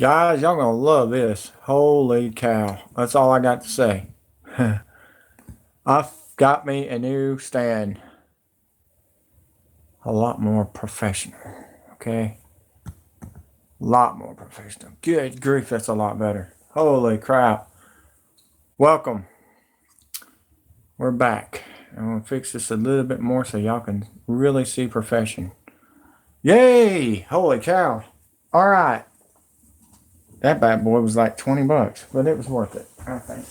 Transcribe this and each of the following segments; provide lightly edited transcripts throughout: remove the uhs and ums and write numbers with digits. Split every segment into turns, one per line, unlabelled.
Guys, y'all gonna love this. Holy cow. That's all I got to say. I've got me a new stand. A lot more professional. Okay? A lot more professional. Good grief, that's a lot better. Holy crap. Welcome. We're back. I'm gonna fix this a little bit more so y'all can really see profession. Yay! Holy cow. Alright. That bad boy was like 20 bucks, but it was worth it, I think.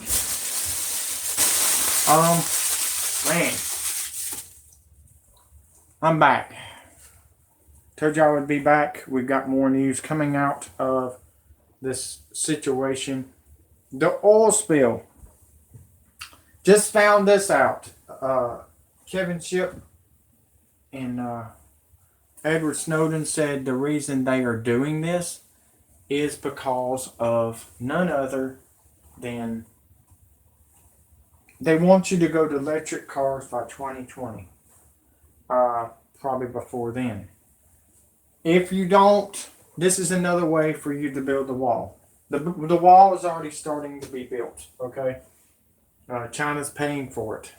Man, I'm back. Told y'all I would be back. We've got more news coming out of this situation. The oil spill. Just found this out. Kevin Ship and Edward Snowden said the reason they are doing this is because of none other than they want you to go to electric cars by 2020. Probably before then. If you don't, this is another way for you to build the wall. The wall is already starting to be built, okay? China's paying for it,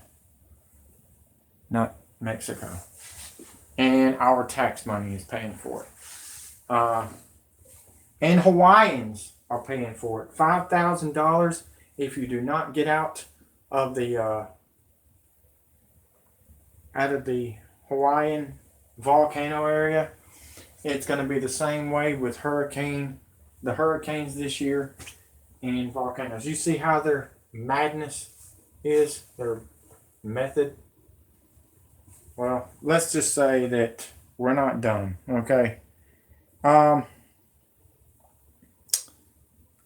not Mexico. And our tax money is paying for it. And Hawaiians are paying for it. $5,000 if you do not get out of the Hawaiian volcano area. It's going to be the same way with the hurricanes this year and volcanoes. You see how their madness is, their method? Well, let's just say that we're not done, okay?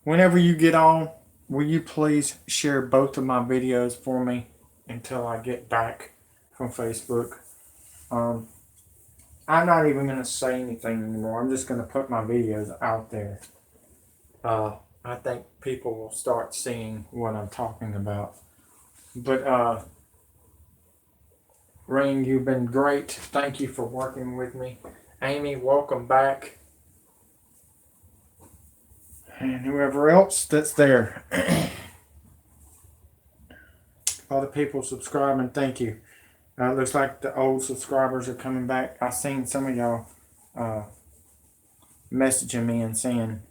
Whenever you get on, will you please share both of my videos for me until I get back from Facebook? I'm not even going to say anything anymore. I'm just going to put my videos out there. I think people will start seeing what I'm talking about. But, Rain, you've been great. Thank you for working with me. Amy, welcome back. And whoever else that's there. All the people subscribing, thank you. It looks like the old subscribers are coming back. I've seen some of y'all messaging me and saying,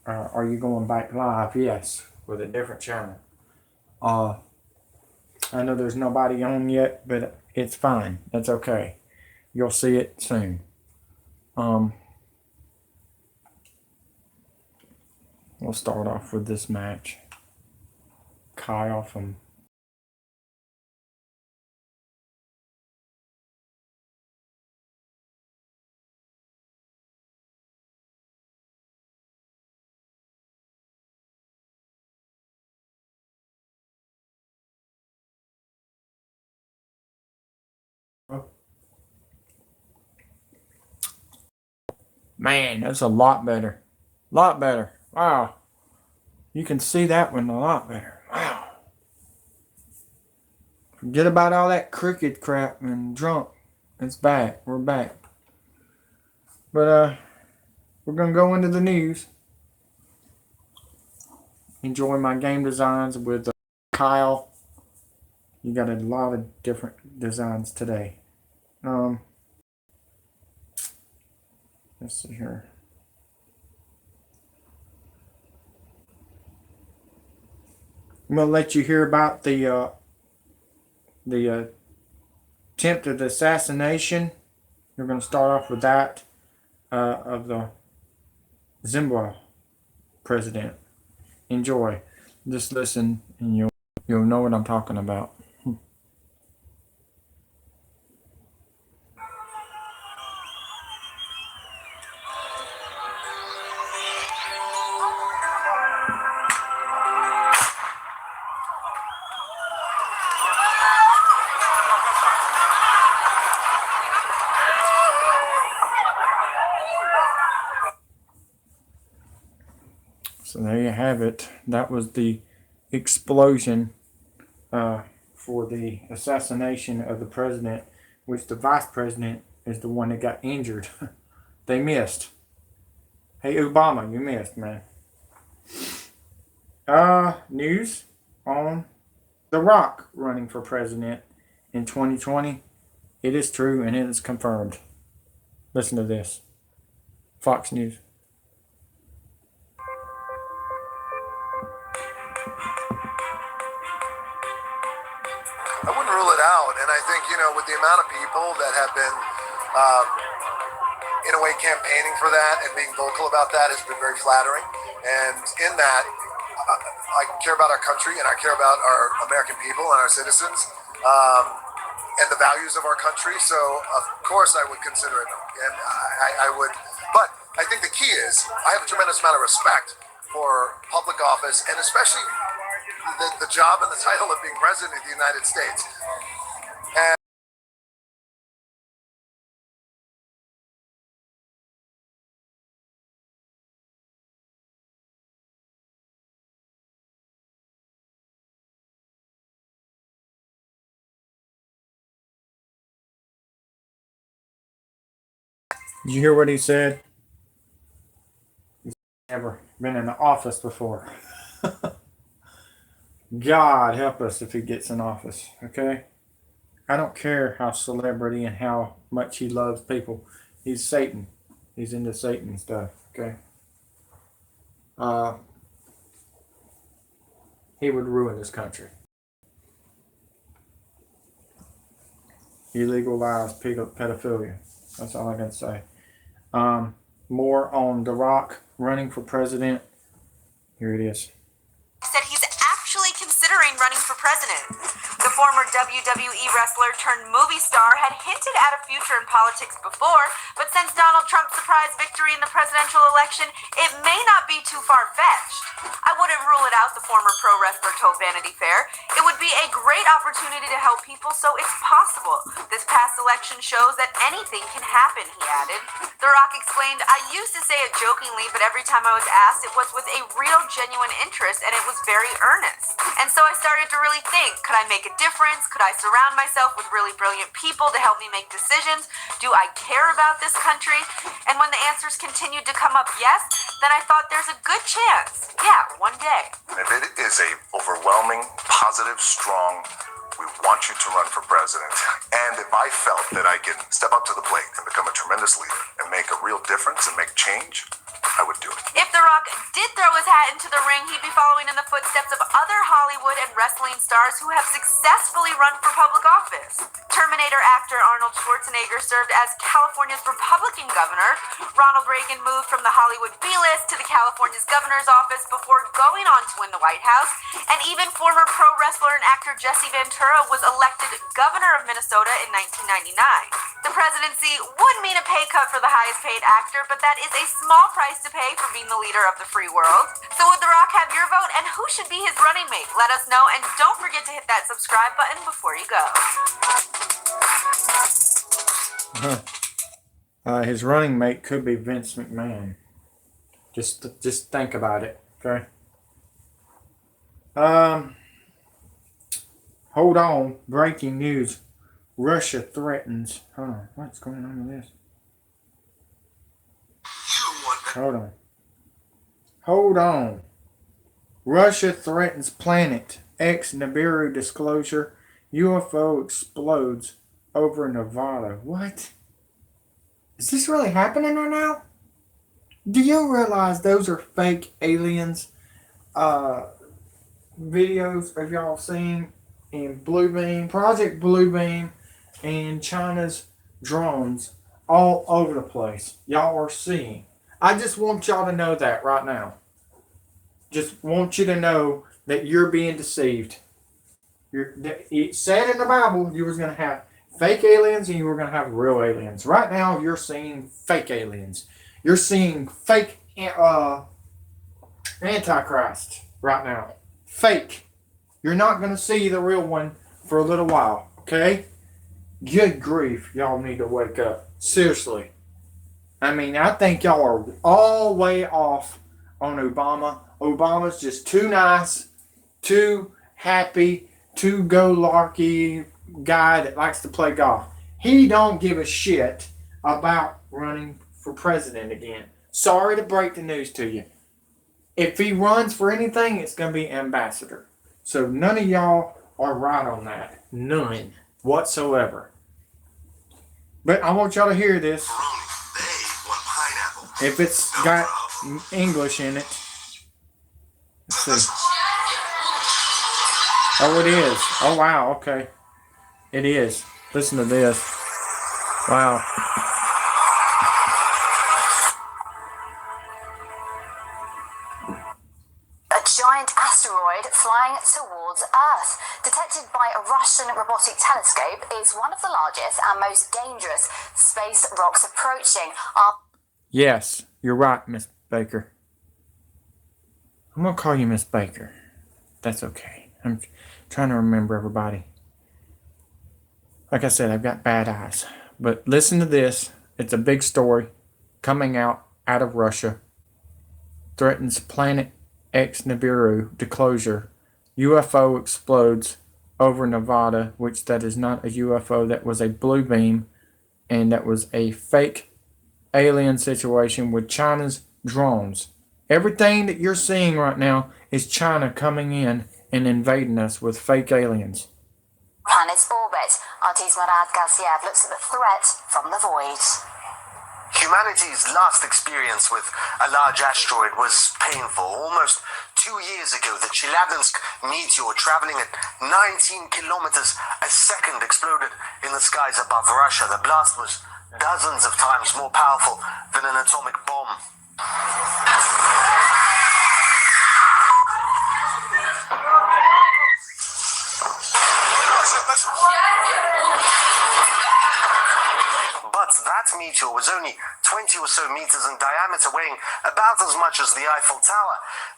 are you going back live? Yes, with a different channel. I know there's nobody on yet, but it's fine. That's okay. You'll see it soon. We'll start off with this match. Kyle from Man, that's a lot better. Lot better. Wow. You can see that one a lot better. Wow. Forget about all that cricket crap and drunk. It's back. We're back. But we're gonna go into the news. Enjoy my game designs with Kyle. You got a lot of different designs today. Let's see here. I'm gonna let you hear about the attempted assassination. We're gonna start off with that of the Zimbabwe president. Enjoy. Just listen, and you'll know what I'm talking about. So there you have it. That was the explosion for the assassination of the president, which the vice president is the one that got injured. They missed. Hey, Obama, you missed, man. News on The Rock running for president in 2020. It is true and it is confirmed. Listen to this. Fox News.
I wouldn't rule it out, and I think with the amount of people that have been, um, in a way, campaigning for that and being vocal about that has been very flattering. And in that, I care about our country and I care about our American people and our citizens, and the values of our country. So of course I would consider it, and I would. But I think the key is I have a tremendous amount of respect for public office, and especially the job and the title of being president of the United States. And
Did you hear what he said? He's never been in the office before. God help us if he gets in office, okay? I don't care how celebrity and how much he loves people. He's Satan. He's into Satan stuff, okay? Uh, he would ruin this country. He legalized pedophilia. That's all I can say. More on The Rock running for president. Here it is.
Said he's actually considering running for president. The former WWE wrestler turned movie star had hinted at a future in politics before, but since Donald Trump's surprise victory in the presidential election, it may not be too far-fetched. I wouldn't rule it out, the former pro wrestler told Vanity Fair. It would be a great opportunity to help people, so it's possible. This past election shows that anything can happen, he added. The Rock explained, I used to say it jokingly, but every time I was asked, it was with a real, genuine interest, and it was very earnest. And so I started to really think, could I make a difference? Could I surround myself with really brilliant people to help me make decisions? Do I care about this country? And when the answers continued to come up yes, then I thought there's a good chance. Yeah, one day.
if it is a overwhelming, positive, strong, we want you to run for president, and if I felt that I can step up to the plate and become a tremendous leader and make a real difference and make change, I would do it.
If The Rock did throw his hat into the ring, he'd be following in the footsteps of other Hollywood and wrestling stars who have successfully run for public office. Terminator actor Arnold Schwarzenegger served as California's Republican governor. Ronald Reagan moved from the Hollywood B-list to the California's governor's office before going on to win the White House. And even former pro wrestler and actor Jesse Ventura was elected governor of Minnesota in 1999. The presidency would mean a pay cut for the highest paid actor, but that is a small price to pay for being the leader of the free world. So would The Rock have your vote, and who should be his running mate? Let us know, and don't forget to hit that subscribe button before you go.
His running mate could be Vince McMahon. Just think about it, okay? Hold on. Breaking news. Russia threatens. Hold on. What's going on with this? Hold on. Russia threatens planet. Nibiru disclosure. UFO explodes over Nevada. What? Is this really happening right now? Do you realize those are fake aliens? Videos of y'all seen in Bluebeam, Project Bluebeam, and China's drones all over the place. Y'all are seeing. I just want y'all to know that right now. Just want you to know that you're being deceived. It said in the Bible you was going to have fake aliens and you were going to have real aliens. Right now you're seeing fake aliens. You're seeing fake Antichrist right now. Fake. You're not going to see the real one for a little while. Okay? Good grief. Y'all need to wake up. Seriously. I mean, I think y'all are all way off on Obama. Obama's just too nice, too happy, too go-larky guy that likes to play golf. He don't give a shit about running for president again. Sorry to break the news to you. If he runs for anything, it's going to be ambassador. So none of y'all are right on that. None whatsoever. But I want y'all to hear this. If it's got English in it. Let's see. Oh, it is. Oh, wow. Okay. It is. Listen to this. Wow.
A giant asteroid flying towards Earth, detected by a Russian robotic telescope, is one of the largest and most dangerous space rocks approaching our...
Yes, you're right, Miss Baker. I'm going to call you Miss Baker. That's okay. I'm trying to remember everybody. Like I said, I've got bad eyes. But listen to this. It's a big story coming out of Russia. Threatens Planet X Nibiru to closure. UFO explodes over Nevada, which that is not a UFO. That was a blue beam. And that was a fake alien situation with China's drones. Everything that you're seeing right now is China coming in and invading us with fake aliens.
planet's orbit. Artis Marad Galsiev looks at the threat from the void.
Humanity's last experience with a large asteroid was painful. Almost 2 years ago, the Chelyabinsk meteor, traveling at 19 kilometers a second, exploded in the skies above Russia. The blast was dozens of times more powerful than an atomic bomb. But that meteor was only 20 or so meters in diameter, weighing about as much as the Eiffel Tower.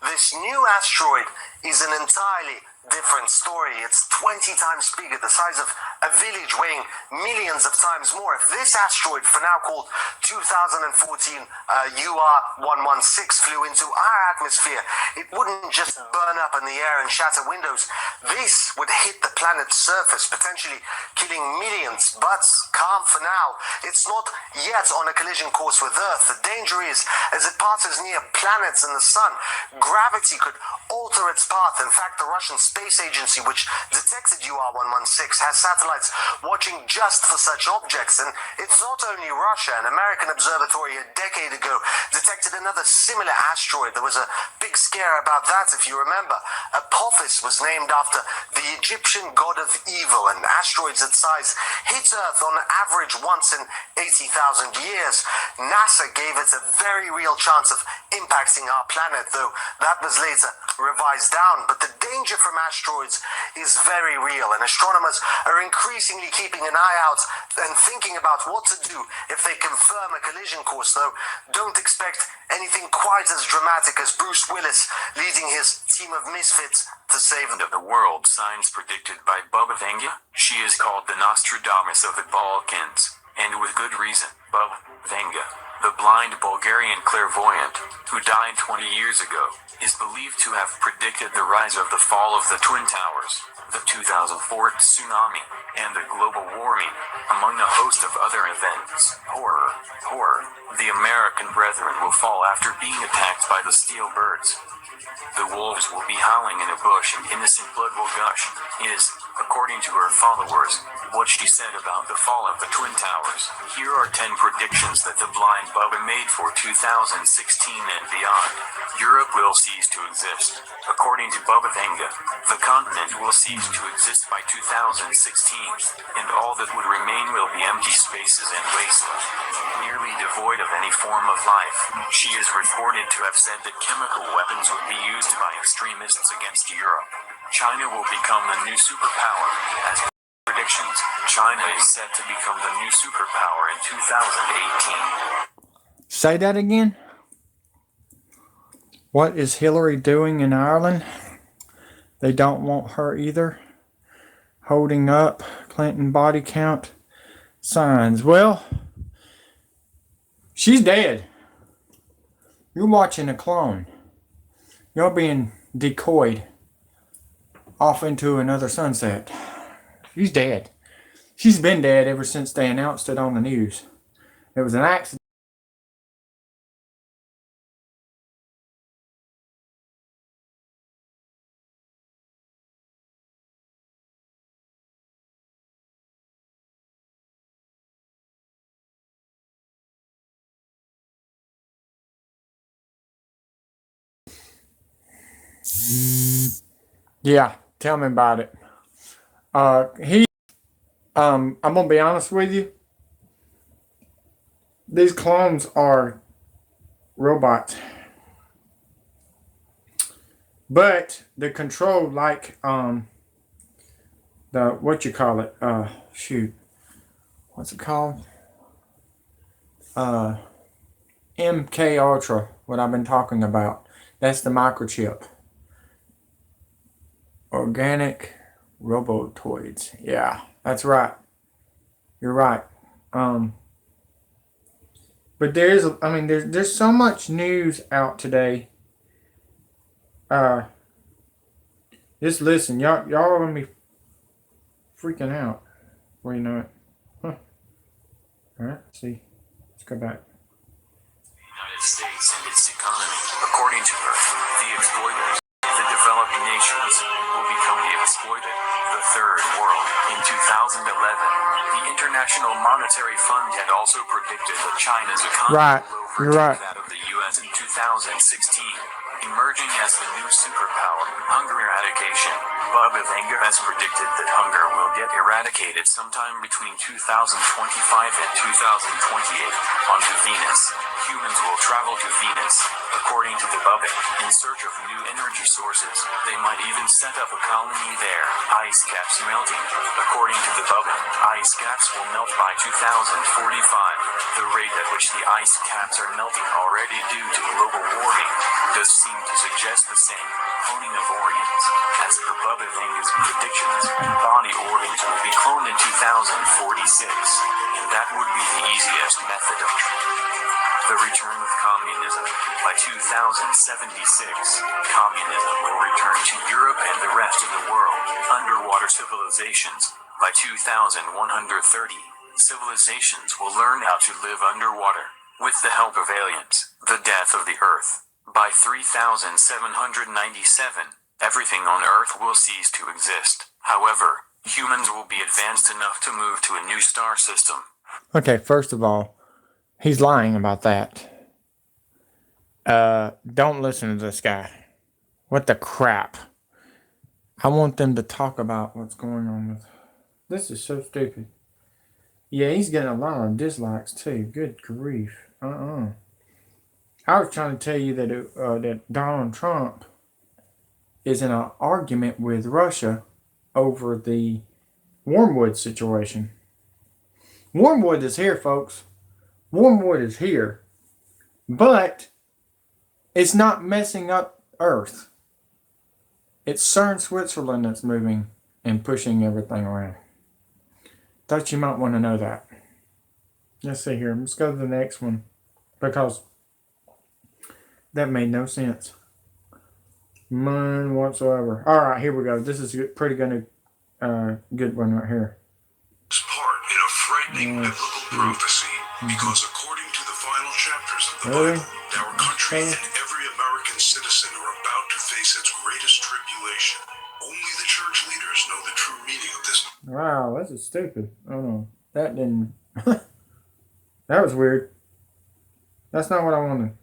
This new asteroid is an entirely different story. It's 20 times bigger, the size of a village, weighing millions of times more. If this asteroid, for now called 2014 UR116, flew into our atmosphere, it wouldn't just burn up in the air and shatter windows. This would hit the planet's surface, potentially killing millions. But calm for now. It's not yet on a collision course with Earth. The danger is, as it passes near planets and the sun, gravity could alter its path. In fact, the Russian Space Agency, which detected UR116, has satellites watching just for such objects. And it's not only Russia. An American observatory a decade ago detected another similar asteroid. There was a big scare about that, if you remember. Apophis was named after the Egyptian god of evil, and asteroids that size hit Earth on average once in 80,000 years. NASA gave it a very real chance of impacting our planet, though that was later revised down. But the danger from asteroids is very real, and astronomers are increasingly keeping an eye out and thinking about what to do if they confirm a collision course, though don't expect anything quite as dramatic as Bruce Willis leading his team of misfits to save them.
The world signs predicted by Baba Vanga. She is called the Nostradamus of the Balkans, and with good reason. Baba Vanga, the blind Bulgarian clairvoyant, who died 20 years ago, is believed to have predicted the rise of the fall of the Twin Towers, the 2004 tsunami, and the global warming, among a host of other events. Horror, horror. The American brethren will fall after being attacked by the steel birds. The wolves will be howling in a bush and innocent blood will gush, is, according to her followers, what she said about the fall of the Twin Towers. Here are 10 predictions that the blind Bubba made for 2016 and beyond. Europe will cease to exist. According to Bubba Vanga, the continent will cease to exist by 2016, and all that would remain will be empty spaces and wasteland, nearly devoid of any form of life. She is reported to have said that chemical weapons would be used by extremists against Europe. China will become the new superpower. As predictions, China is set to become the new superpower in 2018.
Say that again. What is Hillary doing in Ireland? They don't want her either. Holding up Clinton body count signs. Well, she's dead. You're watching a clone. You're being decoyed off into another sunset. She's dead. She's been dead ever since they announced it on the news. It was an accident. Yeah, tell me about it. I'm gonna be honest with you. These clones are robots, but they're controlled like the what you call it? Shoot, what's it called? MK Ultra. What I've been talking about. That's the microchip. Organic robotoids. Yeah, that's right. You're right. But there's so much news out today. Uh, just listen, y'all are gonna be freaking out. Well, you know it. Huh. All right. See, let's go back.
United States and its economy. According to her, the exploiters, the developed nations, will become the exploited, the third world. In 2011, the International Monetary Fund had also predicted that China's economy
Right.
will
You're right.
overtake that of the U.S. in 2016, emerging as the new superpower. Hunger eradication. Bubba Venga has predicted that hunger will get eradicated sometime between 2025 and 2028. Onto Venus. Humans will travel to Venus, according to the Bubba, in search of new energy sources. They might even set up a colony there. Ice caps melting. According to the Bubba, ice caps will melt by 2045. The rate at which the ice caps are melting already due to global warming does seem to suggest the same. Cloning of organs. As per Bubba Venga's predictions, body organs will be cloned in 2046, and that would be the easiest method of the return of communism. By 2076, communism will return to Europe and the rest of the world. Underwater civilizations. By 2130, civilizations will learn how to live underwater, with the help of aliens. The death of the Earth. By 3797, everything on Earth will cease to exist. However, humans will be advanced enough to move to a new star system.
Okay, first of all, he's lying about that. Don't listen to this guy. What the crap? I want them to talk about what's going on with. This is so stupid. Yeah, he's getting a lot of dislikes too. Good grief. I was trying to tell you that that Donald Trump is in an argument with Russia over the Wormwood situation. Wormwood is here, folks. Wormwood is here. But it's not messing up Earth. It's CERN Switzerland that's moving and pushing everything around. Thought you might want to know that. Let's see here. Let's go to the next one. Because that made no sense. None whatsoever. Alright, here we go. This is pretty good one right here.
Part in a frightening biblical prophecy, because according to the final chapters of the Bible, our country and every American citizen are about to face its greatest tribulation. Only the church leaders know the true meaning of this.
Wow, this is stupid. Oh no, that didn't. That was weird. That's not what I wanted.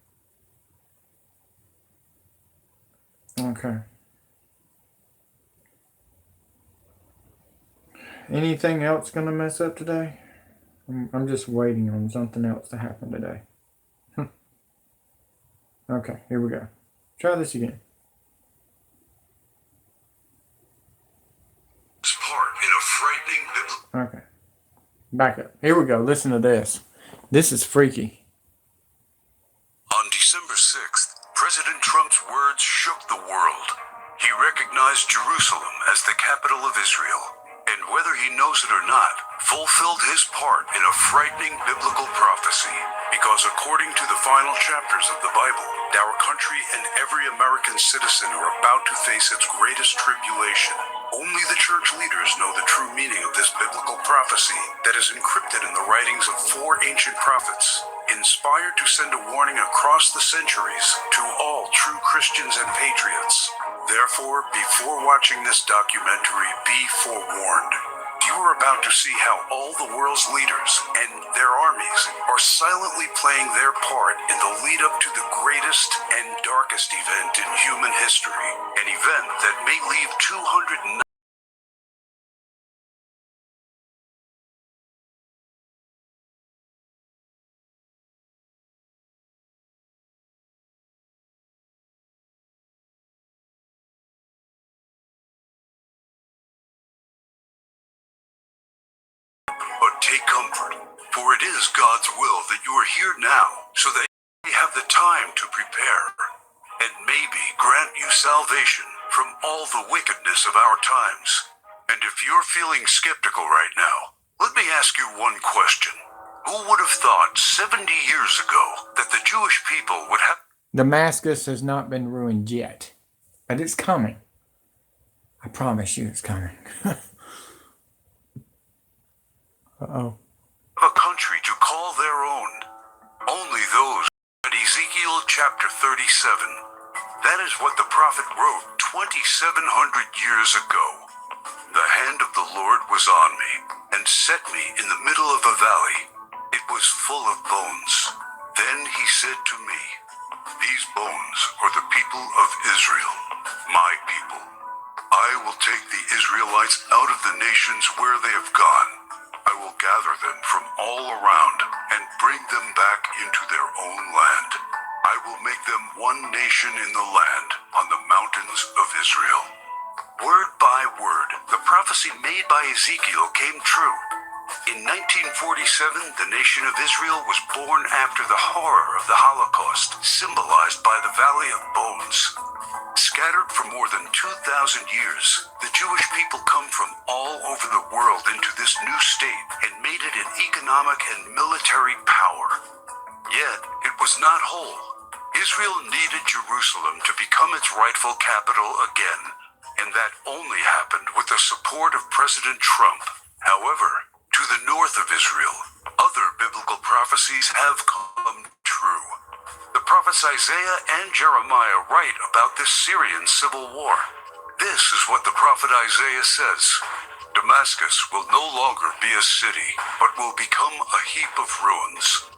Okay. Anything else gonna mess up today? I'm just waiting on something else to happen today. Okay, here we go. Try this again.
Part in a frightening biblical.
Okay. Back up. Here we go. Listen to this. This is freaky.
On December 6th, President Trump's words shook the world. He recognized Jerusalem as the capital of Israel, and whether he knows it or not, fulfilled his part in a frightening biblical prophecy. Because according to the final chapters of the Bible, our country and every American citizen are about to face its greatest tribulation. Only the church leaders know the true meaning of this biblical prophecy that is encrypted in the writings of 4 ancient prophets, inspired to send a warning across the centuries to all true Christians and patriots. Therefore, before watching this documentary, be forewarned. You are about to see how all the world's leaders and their armies are silently playing their part in the lead up to the greatest and darkest event in human history, an event that may leave 209 But take comfort, for it is God's will that you are here now, so that you have the time to prepare, and maybe grant you salvation from all the wickedness of our times. And if you're feeling skeptical right now, let me ask you one question. Who would have thought 70 years ago that the Jewish people would have...
Damascus has not been ruined yet, but it's coming. I promise you it's coming. Uh-oh.
a country to call their own? Only those at Ezekiel chapter 37. That is what the prophet wrote 2,700 years ago. The hand of the Lord was on me, and set me in the middle of a valley. It was full of bones. Then he said to me, these bones are the people of Israel, my people. I will take the Israelites out of the nations where they have gone. I will gather them from all around and bring them back into their own land. I will make them one nation in the land on the mountains of Israel. Word by word, the prophecy made by Ezekiel came true. In 1947, the nation of Israel was born after the horror of the Holocaust, symbolized by the Valley of Bones. Scattered for more than 2,000 years, the Jewish people come from all over the world into this new state and made it an economic and military power. Yet, it was not whole. Israel needed Jerusalem to become its rightful capital again, and that only happened with the support of President Trump. However, to the north of Israel, other biblical prophecies have come true. The prophets Isaiah and Jeremiah write about this Syrian civil war. This is what the prophet Isaiah says. Damascus will no longer be a city, but will become a heap of ruins.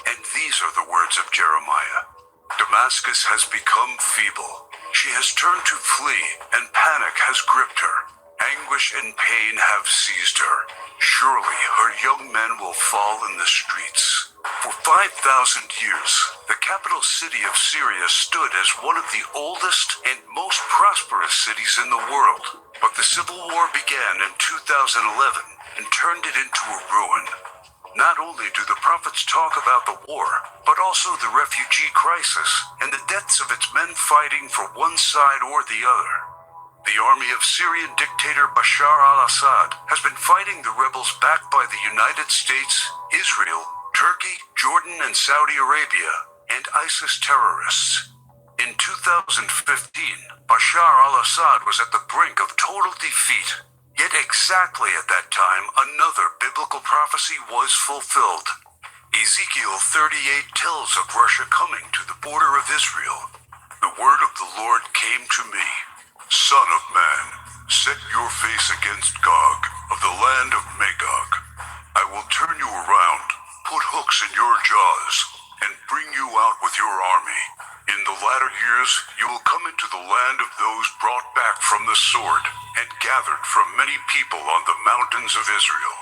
And these are the words of Jeremiah. Damascus has become feeble. She has turned to flee, and panic has gripped her. Anguish and pain have seized her. Surely her young men will fall in the streets. For 5,000 years, the capital city of Syria stood as one of the oldest and most prosperous cities in the world. But the civil war began in 2011 and turned it into a ruin. Not only do the prophets talk about the war, but also the refugee crisis and the deaths of its men fighting for one side or the other. The army of Syrian dictator Bashar al-Assad has been fighting the rebels backed by the United States, Israel, Turkey, Jordan, and Saudi Arabia, and ISIS terrorists. In 2015, Bashar al-Assad was at the brink of total defeat. Yet exactly at that time, another biblical prophecy was fulfilled. Ezekiel 38 tells of Russia coming to the border of Israel. The word of the Lord came to me. Son of man, set your face against Gog of the land of Magog. I will turn you around, put hooks in your jaws, and bring you out with your army. In the latter years, you will come into the land of those brought back from the sword and gathered from many people on the mountains of Israel.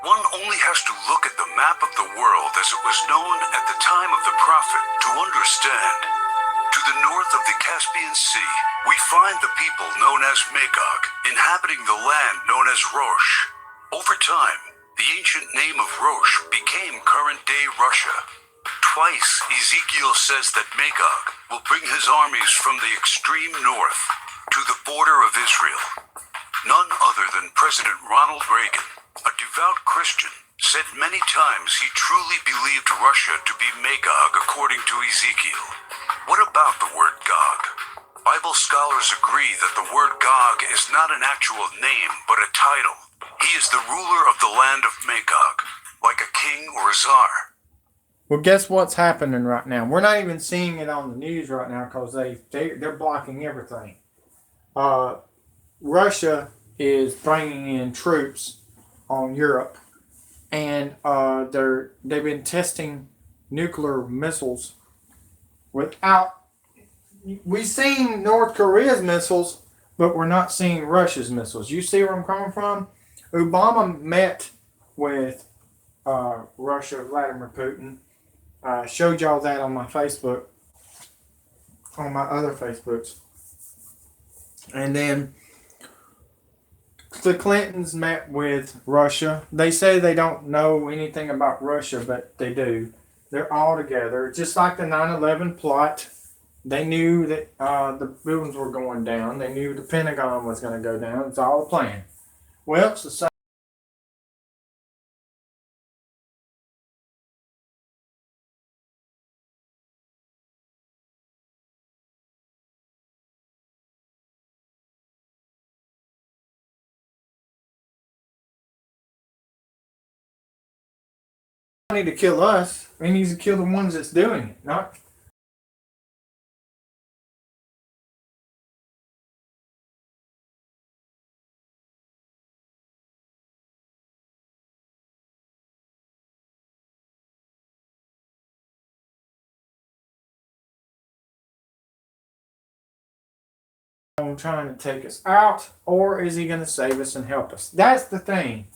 One only has to look at the map of the world as it was known at the time of the prophet to understand. To the north of the Caspian Sea, we find the people known as Magog, inhabiting the land known as Rosh. Over time, the ancient name of Rosh became current-day Russia. Twice, Ezekiel says that Magog will bring his armies from the extreme north to the border of Israel. None other than President Ronald Reagan, a devout Christian, said many times he truly believed Russia to be Magog according to Ezekiel. What about the word Gog? Bible scholars agree that the word Gog is not an actual name, but a title. He is the ruler of the land of Magog, like a king or a czar.
Well, guess what's happening right now? We're not even seeing it on the news right now because they're blocking everything. Russia is bringing in troops on Europe, and they've been testing nuclear missiles without. We've seen North Korea's missiles, but we're not seeing Russia's missiles. You see where I'm coming from? Obama met with Russia, Vladimir Putin. I showed y'all that on my Facebook, on my other Facebooks. And then the Clintons met with Russia. They say they don't know anything about Russia, but they do. They're all together. Just like the 9/11 plot. They knew that the buildings were going down. They knew the Pentagon was going to go down. It's all a plan. Well, it's the same. Need to kill us. He needs to kill the ones that's doing it, not. Trying to take us out, or is he going to save us and help us? That's the thing.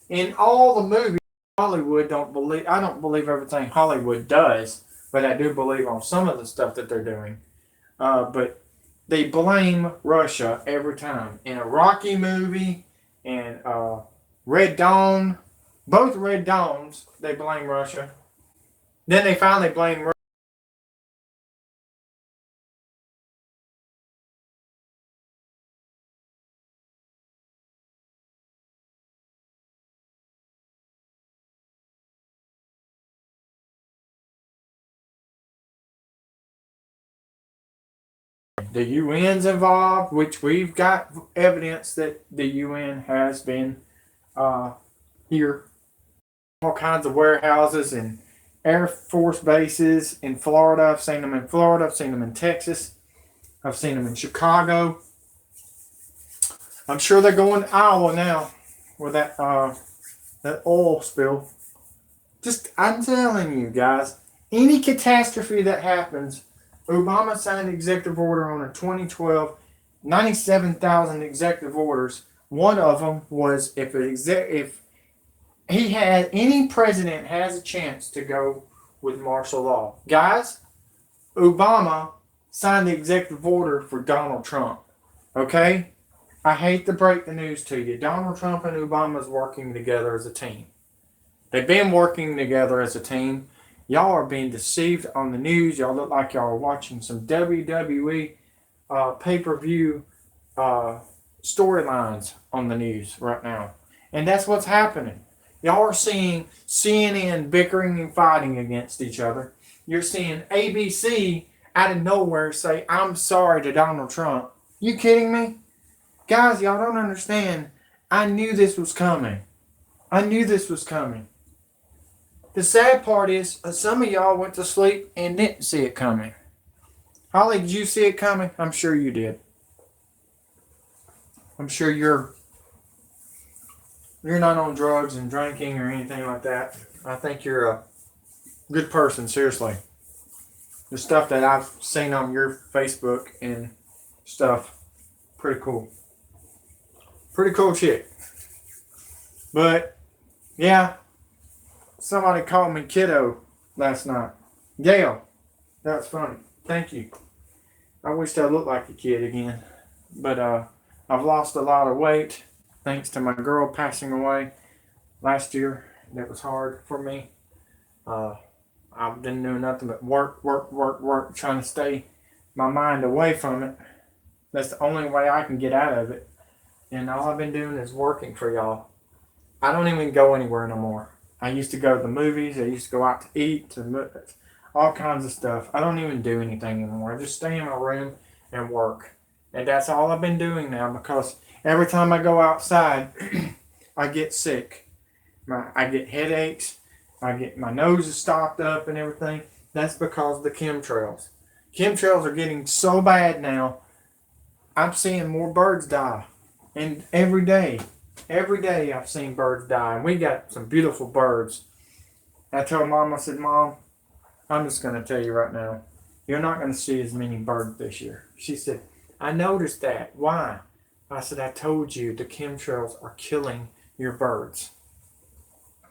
In all the movies, Hollywood don't believe. I don't believe everything Hollywood does, but I do believe on some of the stuff that they're doing. But they blame Russia every time. In a Rocky movie, and Red Dawn, both Red Dawns, they blame Russia. Then they finally blame Russia. The UN's involved, which we've got evidence that the UN has been here. All kinds of warehouses and Air Force bases in Florida. I've seen them in Florida. I've seen them in Texas. I've seen them in Chicago. I'm sure they're going to Iowa now with that oil spill. I'm telling you guys, any catastrophe that happens, Obama signed an executive order on a 2012, 97,000 executive orders. One of them was if he had any president has a chance to go with martial law. Guys, Obama signed the executive order for Donald Trump. Okay? I hate to break the news to you. Donald Trump and Obama is working together as a team. They've been working together as a team. Y'all are being deceived on the news. Y'all look like y'all are watching some WWE pay-per-view storylines on the news right now. And that's what's happening. Y'all are seeing CNN bickering and fighting against each other. You're seeing ABC out of nowhere say, "I'm sorry" to Donald Trump. You kidding me? Guys, y'all don't understand. I knew this was coming. I knew this was coming. The sad part is some of y'all went to sleep and didn't see it coming. Holly, did you see it coming? I'm sure you did. I'm sure you're not on drugs and drinking or anything like that. I think you're a good person, seriously. The stuff that I've seen on your Facebook and stuff, pretty cool. Pretty cool chick. But, yeah, somebody called me kiddo last night. Gail, that's funny. Thank you. I wish I looked like a kid again. But I've lost a lot of weight thanks to my girl passing away last year. That was hard for me. I've been doing nothing but work, trying to stay my mind away from it. That's the only way I can get out of it. And all I've been doing is working for y'all. I don't even go anywhere no more. I used to go to the movies. I used to go out to eat, all kinds of stuff. I don't even do anything anymore. I just stay in my room and work. And that's all I've been doing now, because every time I go outside, I get sick. I get headaches. My nose is stopped up and everything. That's because of the chemtrails. Chemtrails are getting so bad now. I'm seeing more birds die. And every day I've seen birds die. And we got some beautiful birds. I told Mom, I said, Mom, I'm just going to tell you right now, you're not going to see as many birds this year. She said, I noticed that. Why? I said, I told you the chemtrails are killing your birds.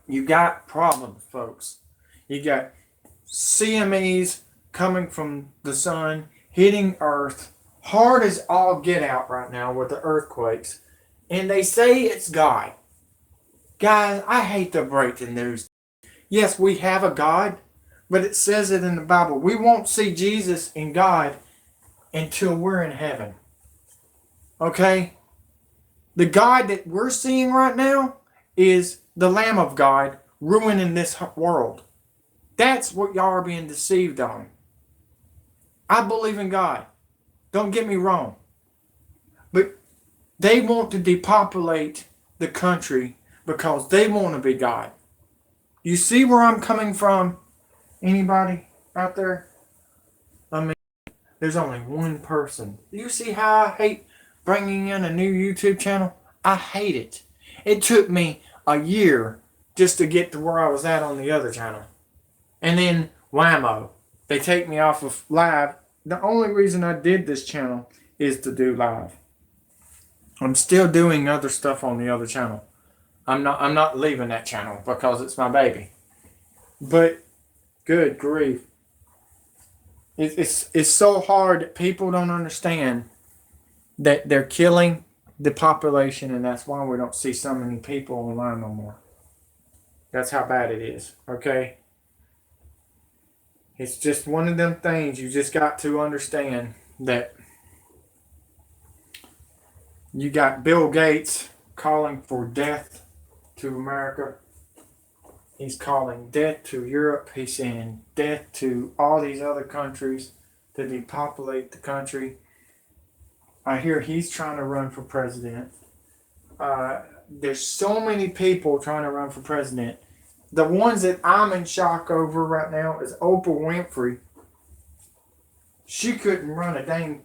You got problems, folks. You got CMEs coming from the sun, hitting Earth, hard as all get out right now with the earthquakes. And they say it's God. Guys, I hate to break the news. Yes, we have a God, but it says it in the Bible. We won't see Jesus and God until we're in heaven. Okay? The God that we're seeing right now is the Lamb of God ruining this world. That's what y'all are being deceived on. I believe in God. Don't get me wrong. But they want to depopulate the country because they want to be God. You see where I'm coming from? Anybody out there? I mean, there's only one person. You see how I hate bringing in a new YouTube channel? I hate it. It took me a year just to get to where I was at on the other channel. And then, whammo, they take me off of live. The only reason I did this channel is to do live. I'm still doing other stuff on the other channel. I'm not leaving that channel because it's my baby. But good grief. It's so hard that people don't understand that they're killing the population, and that's why we don't see so many people online no more. That's how bad it is, okay? It's just one of them things you just got to understand that you got Bill Gates calling for death to America. He's calling death to Europe. He's saying death to all these other countries to depopulate the country. I hear he's trying to run for president. There's so many people trying to run for president. The ones that I'm in shock over right now is Oprah Winfrey. She couldn't run a dang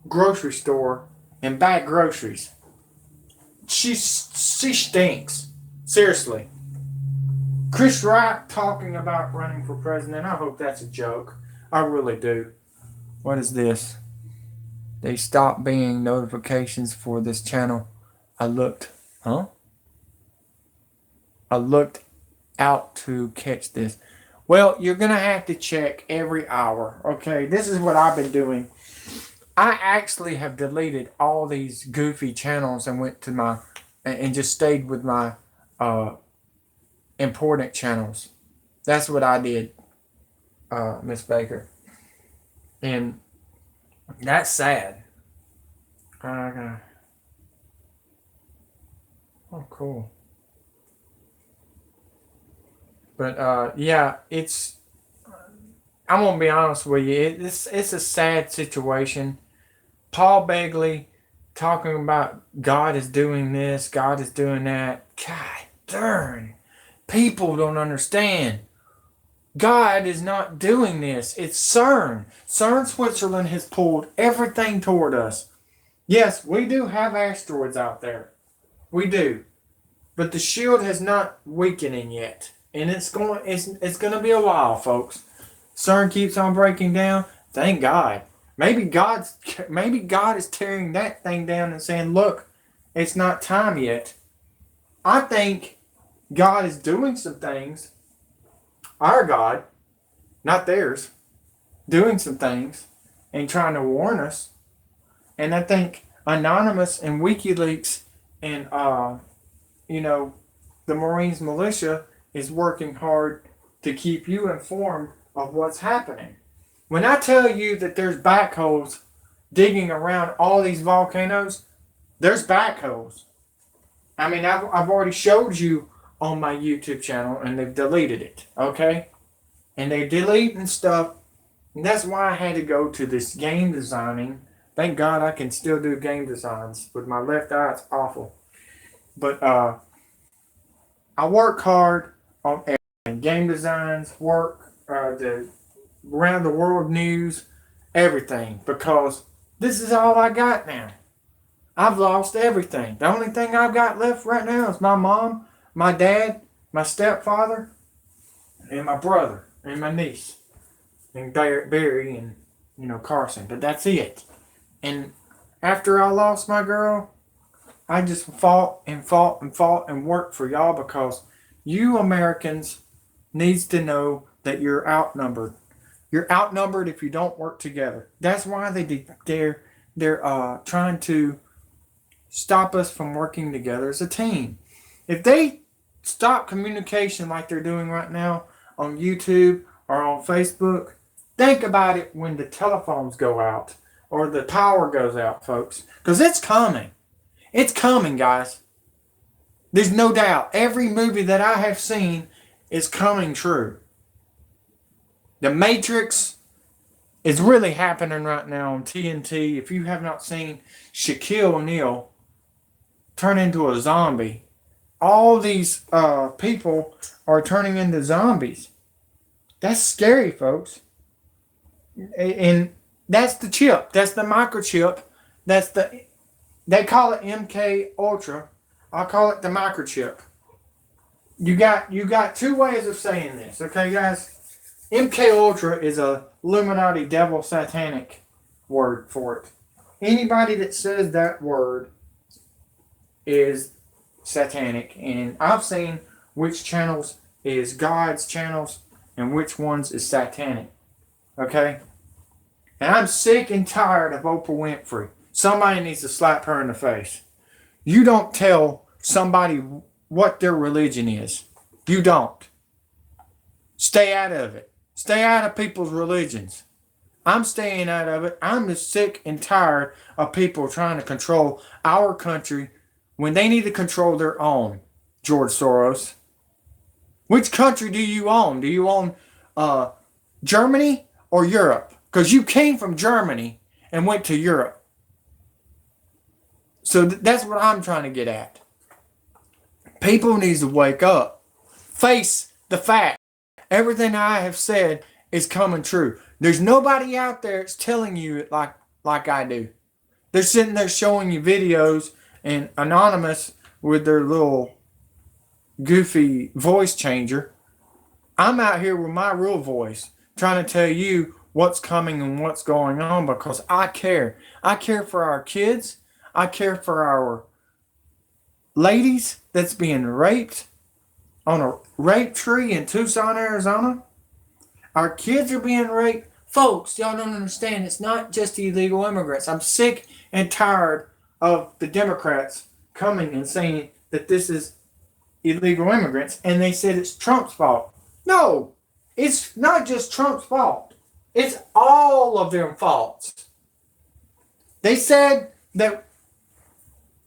grocery store and buy groceries. She stinks. Seriously. Chris Rock talking about running for president. I hope that's a joke. I really do. What is this? They stopped being notifications for this channel. I looked out to catch this. Well, you're going to have to check every hour. Okay, this is what I've been doing. I actually have deleted all these goofy channels and went to my, and just stayed with my important channels. That's what I did, Miss Baker. And that's sad. Oh, cool. But yeah, I'm gonna be honest with you. It's a sad situation. Paul Begley talking about God is doing this, God is doing that. God darn, people don't understand. God is not doing this. It's CERN. CERN Switzerland has pulled everything toward us. Yes, we do have asteroids out there. We do. But the shield has not weakening yet. And it's going to be a while, folks. CERN keeps on breaking down. Thank God. Maybe God is tearing that thing down and saying, look, it's not time yet. I think God is doing some things. Our God, not theirs, doing some things and trying to warn us. And I think Anonymous and WikiLeaks and the Marines militia is working hard to keep you informed of what's happening. When I tell you that there's backhoes digging around all these volcanoes, there's backhoes. I mean, I've already showed you on my YouTube channel, and they've deleted it, okay? And they're deleting stuff, and that's why I had to go to this game designing. Thank God I can still do game designs. With my left eye, it's awful. But I work hard on everything. Game designs, work, the around the world news, everything. Because this is all I got now. I've lost everything. The only thing I've got left right now is my mom, my dad, my stepfather, and my brother, and my niece, and Barry, and, Carson. But that's it. And after I lost my girl, I just fought and fought and fought and worked for y'all because you Americans needs to know that you're outnumbered. You're outnumbered if you don't work together. That's why they're trying to stop us from working together as a team. If they stop communication like they're doing right now on YouTube or on Facebook, think about it when the telephones go out or the power goes out, folks, because it's coming. It's coming, guys. There's no doubt. Every movie that I have seen is coming true. The Matrix is really happening right now on TNT. If you have not seen Shaquille O'Neal turn into a zombie, all these people are turning into zombies. That's scary, folks. And that's the chip. That's the microchip. They call it MK Ultra. I call it the microchip. You got two ways of saying this, okay, guys? MK Ultra is a Illuminati devil satanic word for it. Anybody that says that word is satanic, and I've seen which channels is God's channels and which ones is satanic. Okay? And I'm sick and tired of Oprah Winfrey. Somebody needs to slap her in the face. You don't tell somebody what their religion is. You don't. Stay out of it. Stay out of people's religions. I'm staying out of it. I'm just sick and tired of people trying to control our country when they need to control their own. George Soros. Which country do you own? Do you own Germany or Europe? Because you came from Germany and went to Europe. So that's what I'm trying to get at. People need to wake up. Face the fact. Everything I have said is coming true. There's nobody out there that's telling you it like I do. They're sitting there showing you videos and anonymous with their little goofy voice changer. I'm out here with my real voice trying to tell you what's coming and what's going on because I care. I care for our kids. I care for our ladies that's being raped on a rape tree in Tucson, Arizona. Our kids are being raped. Folks, y'all don't understand. It's not just illegal immigrants. I'm sick and tired of the Democrats coming and saying that this is illegal immigrants, and they said it's Trump's fault. No, it's not just Trump's fault. It's all of their faults. They said that,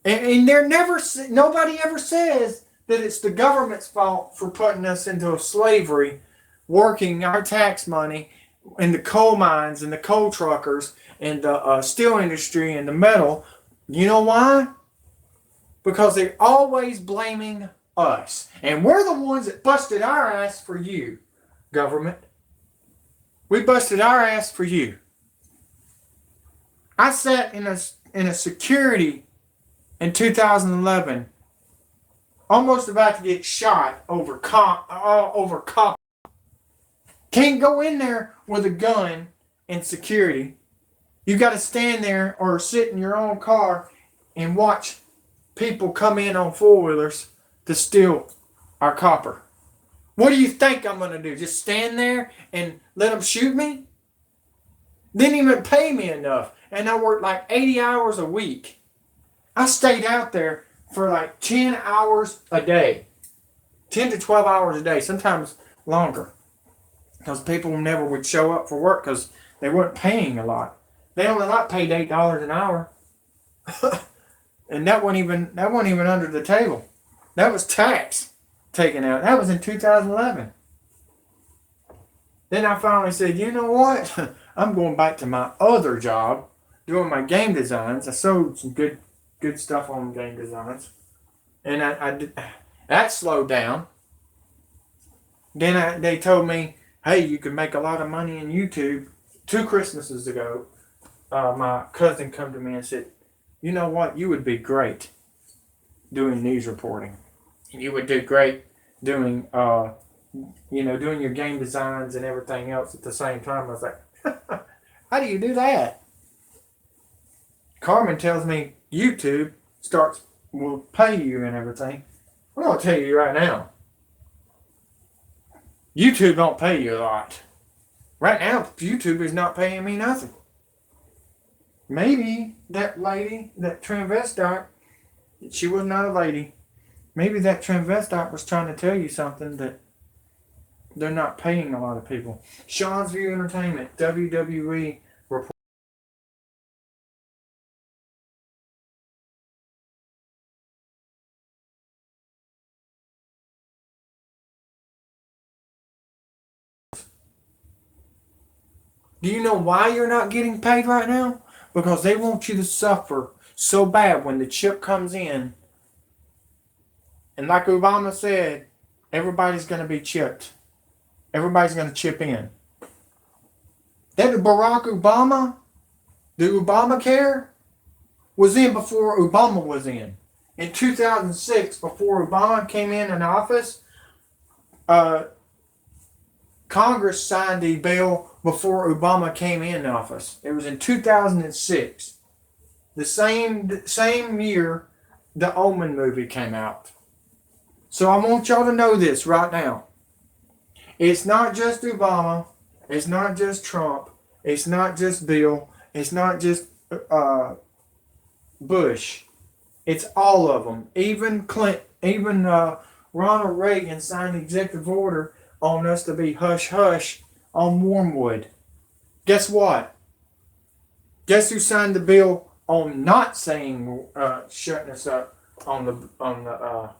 and nobody ever says that it's the government's fault for putting us into slavery, working our tax money in the coal mines and the coal truckers and the steel industry and the metal. You know why? Because they're always blaming us. And we're the ones that busted our ass for you, government. We busted our ass for you. I sat in a security in 2011, almost about to get shot over cop. Can't go in there with a gun in security. You got to stand there or sit in your own car and watch people come in on four-wheelers to steal our copper. What do you think I'm going to do? Just stand there and let them shoot me? Didn't even pay me enough. And I worked like 80 hours a week. I stayed out there for like 10 hours a day. 10 to 12 hours a day, sometimes longer. Because people never would show up for work because they weren't paying a lot. They only paid $8 an hour. And that wasn't even under the table. That was tax taken out. That was in 2011. Then I finally said, you know what? I'm going back to my other job, doing my game designs. I sold some good stuff on game designs. And that slowed down. Then they told me, hey, you can make a lot of money in YouTube. 2 Christmases ago, my cousin come to me and said, you know what? You would be great doing news reporting. You would do great doing, doing your game designs and everything else at the same time. I was like, how do you do that? Carmen tells me YouTube will pay you and everything. I'm going to tell you right now, YouTube don't pay you a lot. Right now, YouTube is not paying me nothing. Maybe that lady, that transvestite, she was not a lady. Maybe that transvestite was trying to tell you something that they're not paying a lot of people. Sean's View Entertainment, WWE report. Do you know why you're not getting paid right now? Because they want you to suffer so bad when the chip comes in. And like Obama said, everybody's going to be chipped. Everybody's going to chip in. That Barack Obama, the Obamacare, was in before Obama was in. In 2006, before Obama came in office, Congress signed a bill before Obama came in office. It was in 2006. The same year the Omen movie came out. So I want y'all to know this right now. It's not just Obama. It's not just Trump. It's not just Bill. It's not just Bush. It's all of them. Even Clinton, even Ronald Reagan signed an executive order on us to be hush hush on Wormwood. Guess what? Guess who signed the bill on not saying shutting us up on the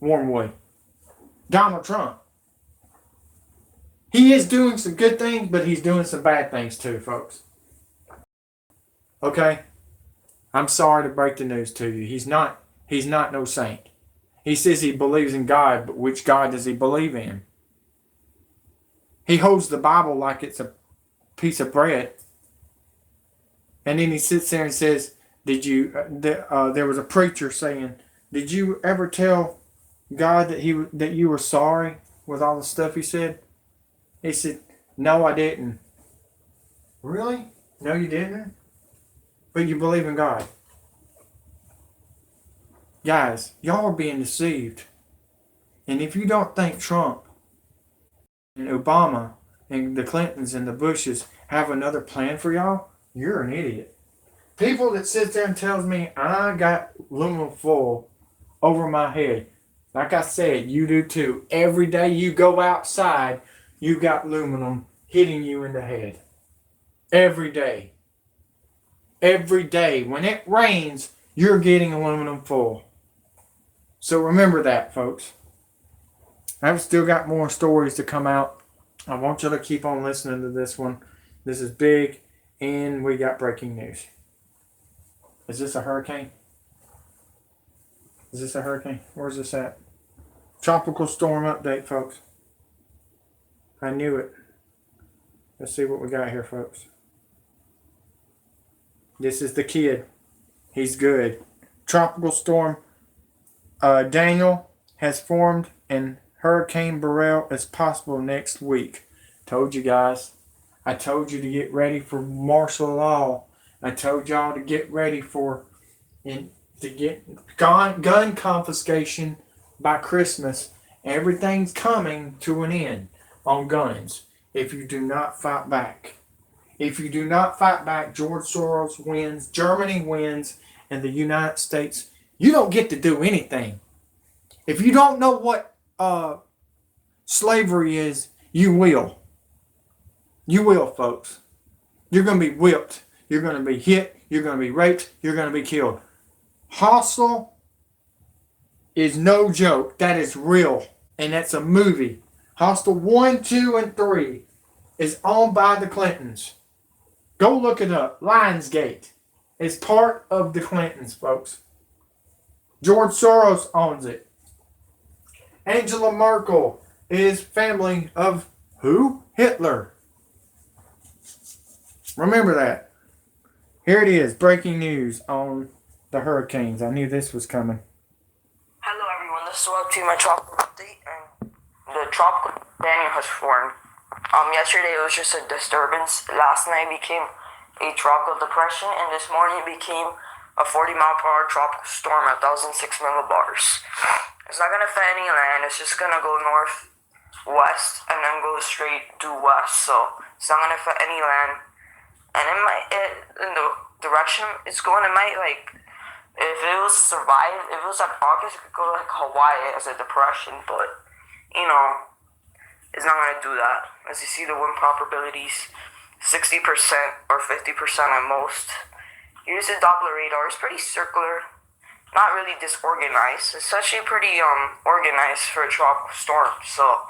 Wormwood? Donald Trump. He is doing some good things, but he's doing some bad things too, folks. Okay? I'm sorry to break the news to you. He's not no saint. He says he believes in God, but which God does he believe in? He holds the Bible like it's a piece of bread. And then he sits there and says, there was a preacher saying, did you ever tell God that you were sorry with all the stuff he said? He said, no, I didn't. Really? No, you didn't? But you believe in God. Guys, y'all are being deceived. And if you don't think Trump and Obama and the Clintons and the Bushes have another plan for y'all, you're an idiot. People that sit there and tells me I got aluminum foil over my head. Like I said, you do too. Every day you go outside, you got aluminum hitting you in the head. Every day. Every day. When it rains, you're getting aluminum foil. So remember that, folks. I've still got more stories to come out. I want you to keep on listening to this one. This is big, and we got breaking news. Is this a hurricane? Is this a hurricane? Where's this at? Tropical storm update, folks. I knew it. Let's see what we got here, folks. This is the kid. He's good. Tropical storm Daniel has formed, and Hurricane Beryl is possible next week. Told you guys. I told you to get ready for martial law. I told y'all to get ready to get gun confiscation by Christmas. Everything's coming to an end on guns if you do not fight back. If you do not fight back, George Soros wins, Germany wins, and the United States, you don't get to do anything. If you don't know what slavery is, you will. You will, folks. You're going to be whipped. You're going to be hit. You're going to be raped. You're going to be killed. Hostel is no joke. That is real. And that's a movie. Hostel 1, 2, and 3 is owned by the Clintons. Go look it up. Lionsgate is part of the Clintons, folks. George Soros owns it. Angela Merkel is family of who? Hitler. Remember that. Here it is, breaking news on the hurricanes. I knew this was coming.
Hello everyone, this is Web to my tropical update, and the tropical Daniel has formed. Yesterday it was just a disturbance. Last night became a tropical depression, and this morning it became a 40-mile-per-hour tropical storm at 1,006 millibars. It's not gonna affect any land. It's just gonna go northwest and then go straight due west. So it's not gonna affect any land, and in the direction it's going, it might if it was survive, if it was like August, it could go like Hawaii as a depression, but it's not gonna do that. As you see, the wind probabilities 60% or 50% at most. Here's the Doppler radar. It's pretty circular, not really disorganized. It's actually pretty organized for a tropical storm. So,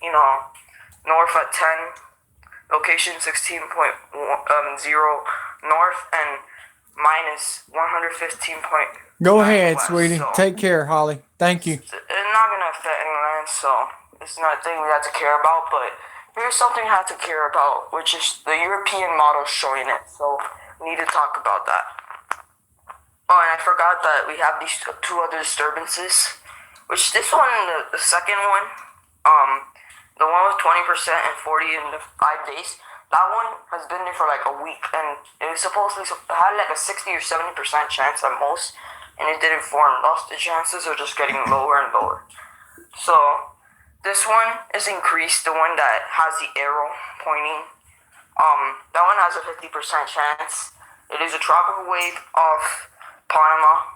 north at 10, location 16.0 north, and minus 115 point.
Go ahead,
west,
sweetie.
so
Take care, Holly. Thank you.
it's not gonna affect any land, so it's not a thing we have to care about. But here's something we have to care about, which is the European model showing it. So we need to talk about that. Oh, and I forgot that we have these two other disturbances, which this one, the second one, the one with 20% and 40 in the 5 days. That one has been there for like a week, and it was supposedly had like a 60 or 70% chance at most, and it didn't form. Thus, the chances are just getting lower and lower. So this one is increased. The one that has the arrow pointing, that one has a 50% chance. It is a tropical wave off Panama,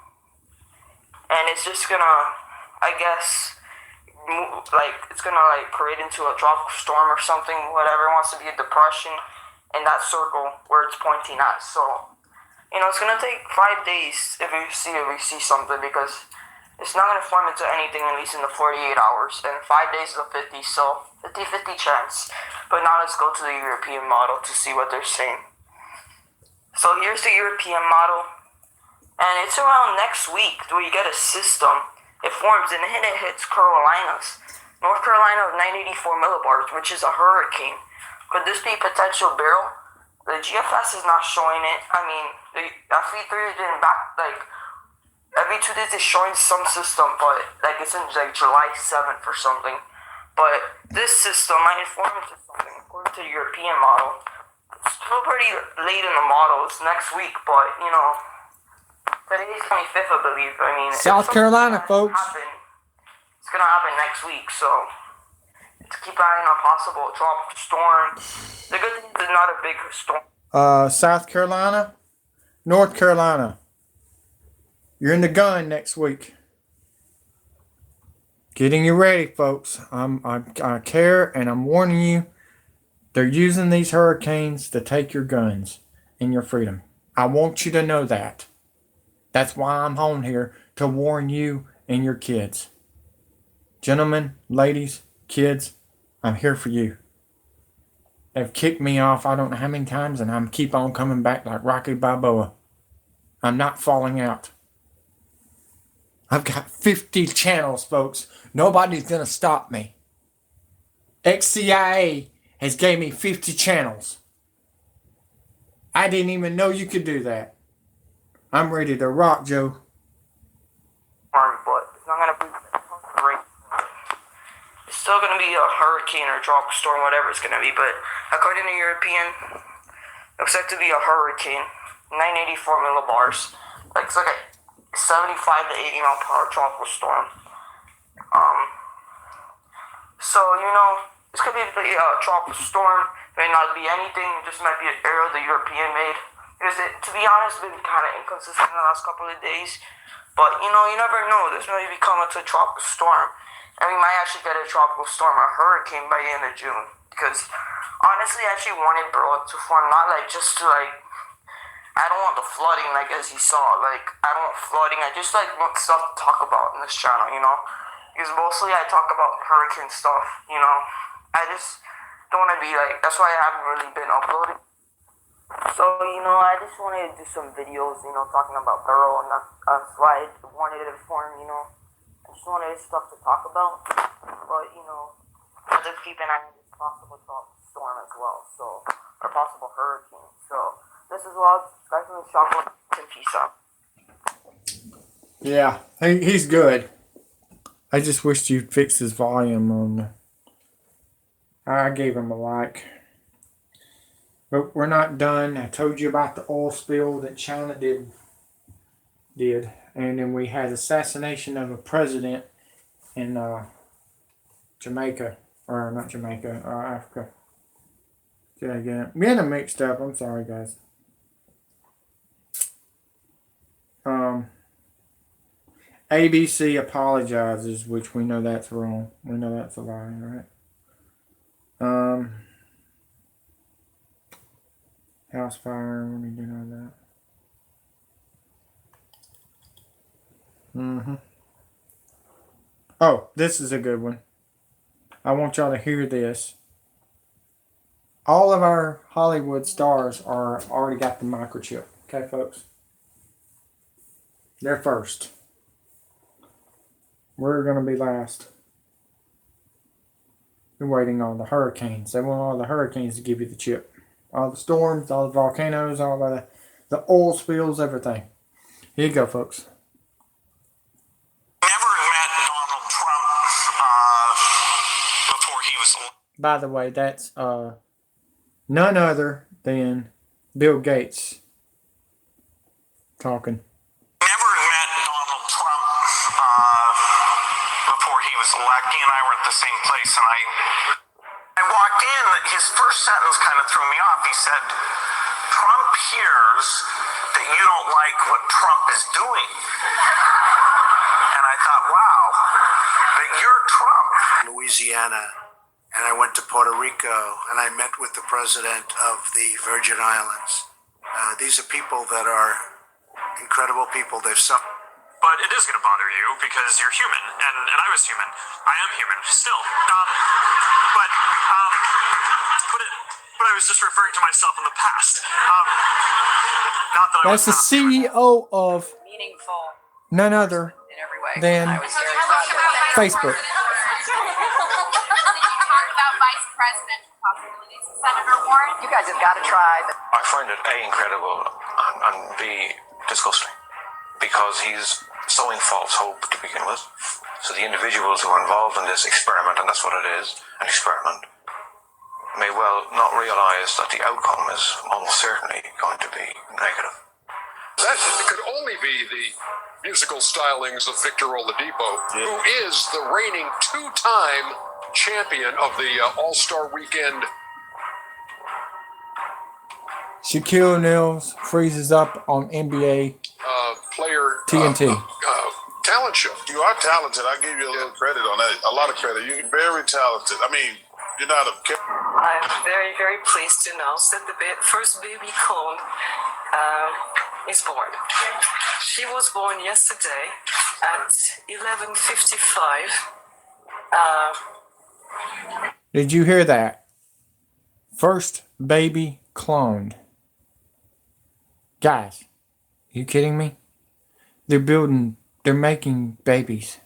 and it's just gonna, I guess, it's gonna create into a tropical storm or something. Whatever wants to be a depression in that circle where it's pointing at. So it's gonna take 5 days if we see something, because it's not gonna form into anything at least in the 48 hours, and 5 days is a 50, so 50-50 chance. But now let's go to the European model to see what they're saying. So here's the European model, and it's around next week where you get a system. It forms, and then it hits Carolinas. North Carolina of 984 millibars, which is a hurricane. Could this be potential barrel? The GFS is not showing it. I mean, the FE3 is been back, every 2 days it's showing some system, but it's in July 7th or something. But this system might inform into something according to the European model. It's still pretty late in the model. It's next week, but today's 25th, I believe. I mean,
South Carolina, folks.
It's gonna happen next week, so let's keep an eye on a possible tropical storm. The good thing is it's not a big storm.
South Carolina, North Carolina. You're in the gun next week. Getting you ready, folks. I care, and I'm warning you. They're using these hurricanes to take your guns and your freedom. I want you to know that. That's why I'm on here, to warn you and your kids. Gentlemen, ladies, kids, I'm here for you. They've kicked me off I don't know how many times, and I'm keep on coming back like Rocky Balboa. I'm not falling out. I've got 50 channels, folks. Nobody's going to stop me. Ex-CIA has gave me 50 channels. I didn't even know you could do that. I'm ready to rock, Joe.
But it's not gonna be great. It's still gonna be a hurricane or a tropical storm, whatever it's gonna be. But according to European, looks like to be a hurricane, 984 millibars. It's like a 75 to 80 mile per hour tropical storm. So it's gonna be a tropical storm. May not be anything. It just might be an error the European made. Because to be honest, it's been kind of inconsistent the last couple of days. But, you never know. This may become a tropical storm. And we might actually get a tropical storm, a hurricane by the end of June. Because, honestly, I actually wanted Bro to form, not just to, I don't want the flooding, as you saw. I don't want flooding. I just, want stuff to talk about in this channel, Because mostly I talk about hurricane stuff, I just don't want to be, that's why I haven't really been uploading. So, I just wanted to do some videos, talking about Burrow, and that's why I wanted it to form, I just wanted stuff to talk about, but, I just keep an eye on this possible storm as well, so, or possible hurricane, so, This is Log. Guys from the Chocolate and peace out.
Yeah, he's good. I just wished you'd fix his volume on. I gave him a like. But we're not done. I told you about the oil spill that China did. And then we had assassination of a president in Jamaica. Or not Jamaica, Africa. Did I get it? I'm getting them mixed up. I'm sorry, guys. ABC apologizes, which we know that's wrong. We know that's a lie, right? House fire, what do you do on that? Oh, this is a good one. I want y'all to hear this. All of our Hollywood stars are already got the microchip. Okay, folks? They're first. We're going to be last. We're waiting on the hurricanes. They want all the hurricanes to give you the chip. All the storms, all the volcanoes, all the oil spills, everything. Here you go, folks.
Never met Donald Trump before he was.
By the way, that's none other than Bill Gates talking.
Never met Donald Trump before he was elected. He and I were at the same place, and I walked in. His first sentence kind of threw me off. He said, "Trump hears that you don't like what Trump is doing." And I thought, wow, that you're Trump.
Louisiana, and I went to Puerto Rico, and I met with the president of the Virgin Islands. These are people that are incredible people. They've suffered.
But it is going to bother you because you're human, and I was human. I am human still. But I was just referring to myself in the past. Not that
That's the CEO of
Meaningful
none other
in every way.
than
I was very proud of
Facebook.
Talk about vice presidential possibilities. Senator Warren, you guys have got to try.
I find it A, incredible, and B, disgusting, because he's sowing false hope to begin with. So the individuals who are involved in this experiment, and that's what it is, an experiment, may well not realize that the outcome is almost certainly going to be negative.
That could only be the musical stylings of Victor Oladipo, who is the reigning two-time champion of the All-Star Weekend.
Shaquille O'Neal freezes up on NBA
Player
TNT.
Talent show.
You are talented. I give you a little credit on that. A lot of credit. You're very talented. I mean, you're not a.
I'm very, very pleased to announce that the first baby clone is born. She was born yesterday at 11:55.
Did you hear that? First baby cloned. Guys, are you kidding me? They're making babies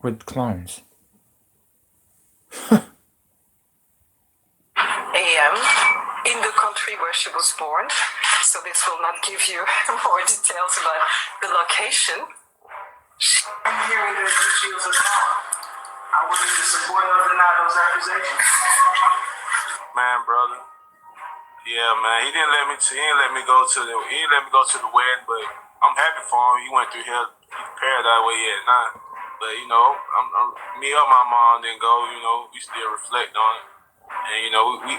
with clones.
AM in the country where she was born, so this will not give you more details about the location.
I'm hearing that she was a clown. I wouldn't even support or deny those accusations.
Man, brother. Yeah, man. He didn't let me go to the wedding, but I'm happy for him. He went through hell, paradise where he at now. But me or my mom didn't go. We still reflect on it, and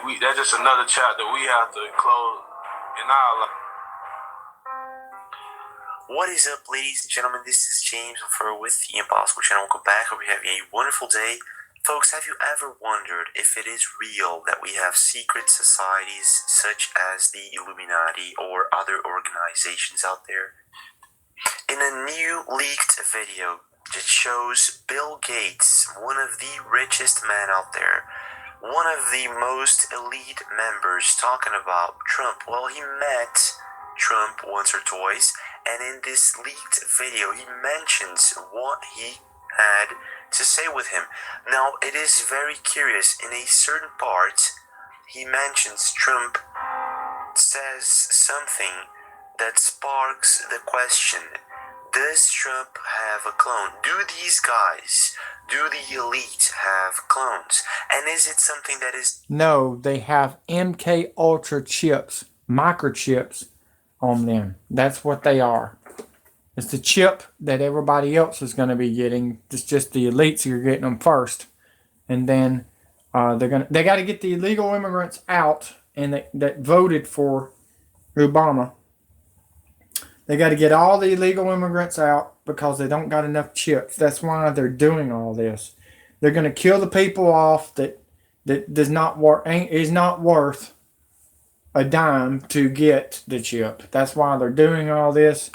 we that's just another chapter we have to close in our life.
What is up, ladies and gentlemen? This is James with the Impossible Channel. Welcome back. Hope you're having a wonderful day. Folks, have you ever wondered if it is real that we have secret societies such as the Illuminati or other organizations out there? In a new leaked video that shows Bill Gates, one of the richest men out there, one of the most elite members, talking about Trump. Well, he met Trump once or twice, and in this leaked video, he mentions what he had to say with him. Now, it is very curious. In a certain part, he mentions Trump says something that sparks the question, does Trump have a clone? Do these guys, do the elite have clones? And is it something that is...
No, they have MK Ultra chips, microchips on them. That's what they are. It's the chip that everybody else is going to be getting. It's just the elites who are getting them first, and then they got to get the illegal immigrants out, and that voted for Obama. They got to get all the illegal immigrants out because they don't got enough chips. That's why they're doing all this. They're going to kill the people off that is not worth a dime to get the chip. That's why they're doing all this.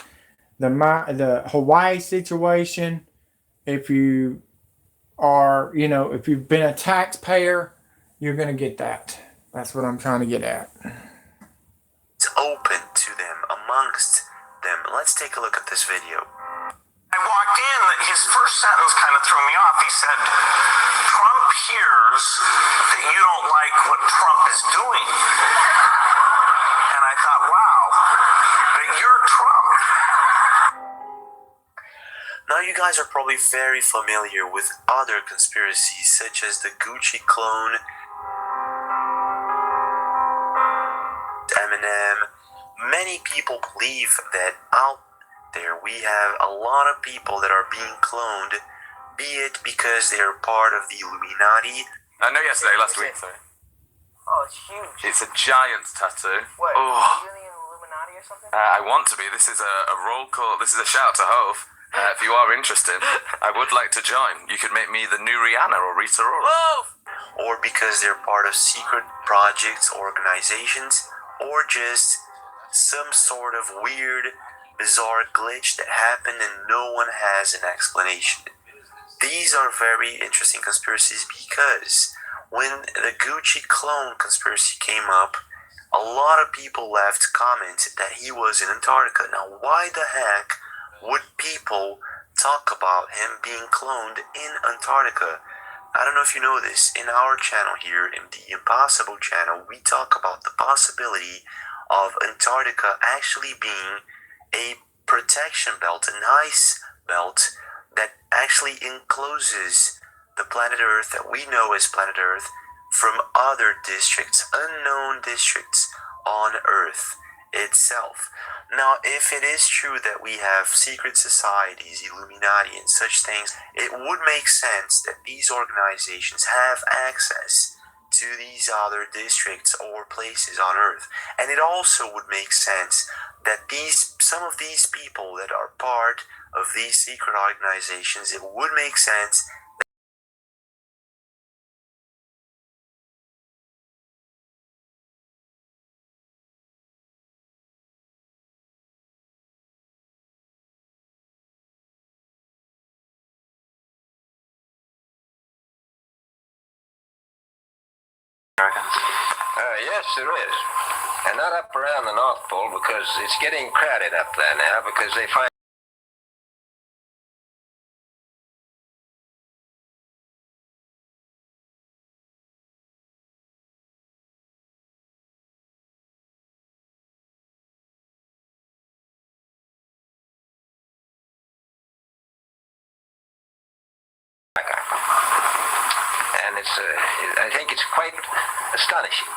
The Hawaii situation, if you are, if you've been a taxpayer, you're going to get that. That's what I'm trying to get at.
It's open to them, amongst them. Let's take a look at this video.
I walked in, his first sentence kind of threw me off. He said, Trump hears that you don't like what Trump is doing. And I thought, wow, that you're Trump.
Now you guys are probably very familiar with other conspiracies such as the Gucci clone, Eminem. Many people believe that out there we have a lot of people that are being cloned, be it because they are part of the Illuminati.
No, last week, sorry.
Oh, it's huge.
It's a giant tattoo.
What?
Oh.
Are you in the Illuminati or something?
I want to be. This is a roll call. This is a shout to Hove. If you are interested, I would like to join. You could make me the new Rihanna or Rita Ora.
Whoa!
Or because they're part of secret projects, organizations, or just some sort of weird, bizarre glitch that happened and no one has an explanation. These are very interesting conspiracies because when the Gucci clone conspiracy came up, a lot of people left comments that he was in Antarctica. Now, why the heck would people talk about him being cloned in Antarctica? I don't know if you know this, in our channel here, in the Impossible channel, we talk about the possibility of Antarctica actually being a protection belt, an ice belt that actually encloses the planet Earth that we know as planet Earth from other districts, unknown districts on Earth itself. Now, if it is true that we have secret societies, Illuminati, and such things, it would make sense that these organizations have access to these other districts or places on Earth. And it also would make sense that some of these people that are part of these secret organizations, it would make sense
Yes, there is. And not up around the North Pole because it's getting crowded up there now because they find... And I think it's quite astonishing.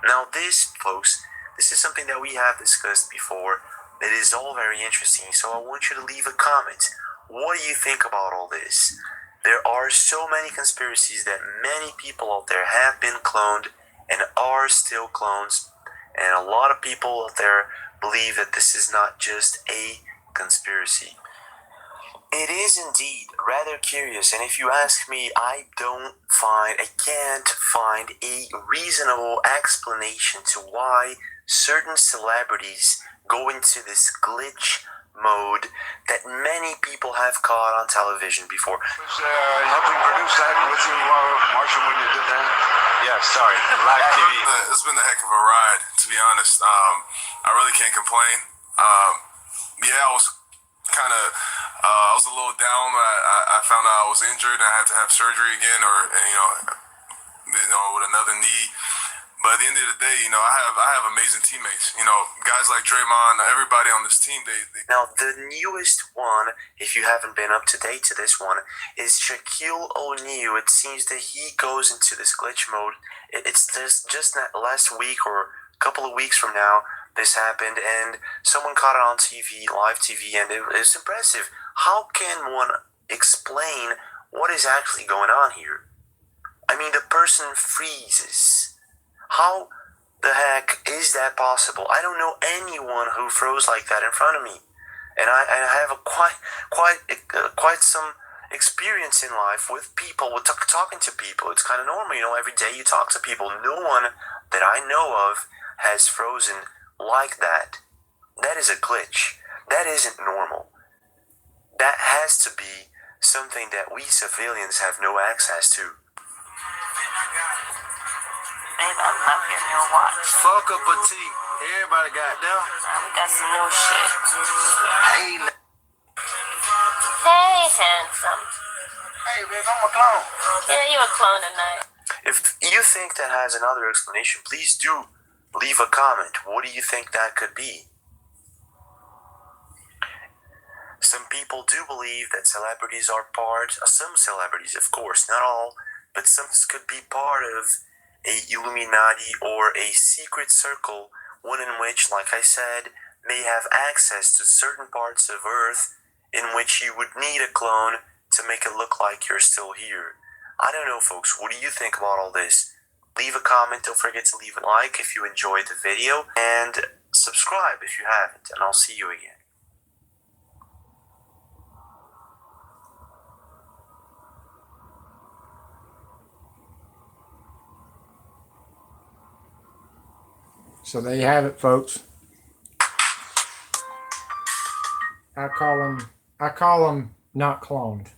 Now this, folks, this is something that we have discussed before. It is all very interesting, so I want you to leave a comment. What do you think about all this? There are so many conspiracies that many people out there have been cloned and are still clones, and a lot of people out there believe that this is not just a conspiracy. It is indeed rather curious, and if you ask me, I can't find a reasonable explanation to why certain celebrities go into this glitch mode that many people have caught on television before.
Was helping produce that with you, Marshall, when you did that?
Yeah, sorry. Live TV.
It's been a heck of a ride, to be honest. I really can't complain. Yeah, I was kind of, I was a little down. I found out I was injured and I had to have surgery again, or with another knee. But at the end of the day, I have amazing teammates. Guys like Draymond, everybody on this team. They
Now, the newest one, if you haven't been up to date to this one, is Shaquille O'Neal. It seems that he goes into this glitch mode. It's just that last week or a couple of weeks from now, this happened, and someone caught it on TV, live TV, and it's impressive. How can one explain what is actually going on here? I mean, the person freezes. How the heck is that possible? I don't know anyone who froze like that in front of me, and I have quite some experience in life with people, with talking to people. It's kind of normal, every day you talk to people. No one that I know of has frozen like that. That is a glitch. That isn't normal. That has to be something that we civilians have no access to.
Babe, I'm getting your watch.
Fuck a petite. Everybody got them.
We got some new shit.
Hey,
Hey, handsome.
hey, bitch, I'm a clone.
Yeah, you a clone tonight.
If you think that has another explanation, please do leave a comment. What do you think that could be? Some people do believe that celebrities are some celebrities, of course, not all, but some could be part of a Illuminati or a secret circle, one in which, like I said, may have access to certain parts of Earth in which you would need a clone to make it look like you're still here. I don't know, folks. What do you think about all this? Leave a comment. Don't forget to leave a like if you enjoyed the video, and subscribe if you haven't, and I'll see you again.
So there you have it, folks. I call them not cloned.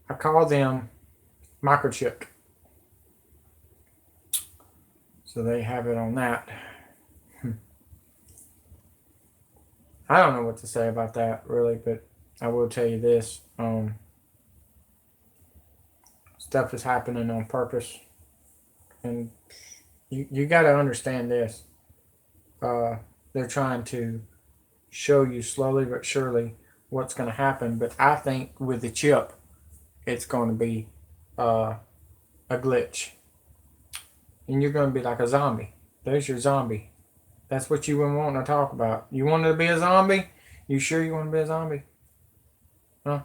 I call them microchipped. So they have it on that. I don't know what to say about that, really, but I will tell you this. Stuff is happening on purpose. And you got to understand this. They're trying to show you slowly but surely what's going to happen. But I think with the chip, it's going to be a glitch. And you're going to be like a zombie. There's your zombie. That's what you been wanting to talk about. You wanted to be a zombie? You sure you want to be a zombie? Huh?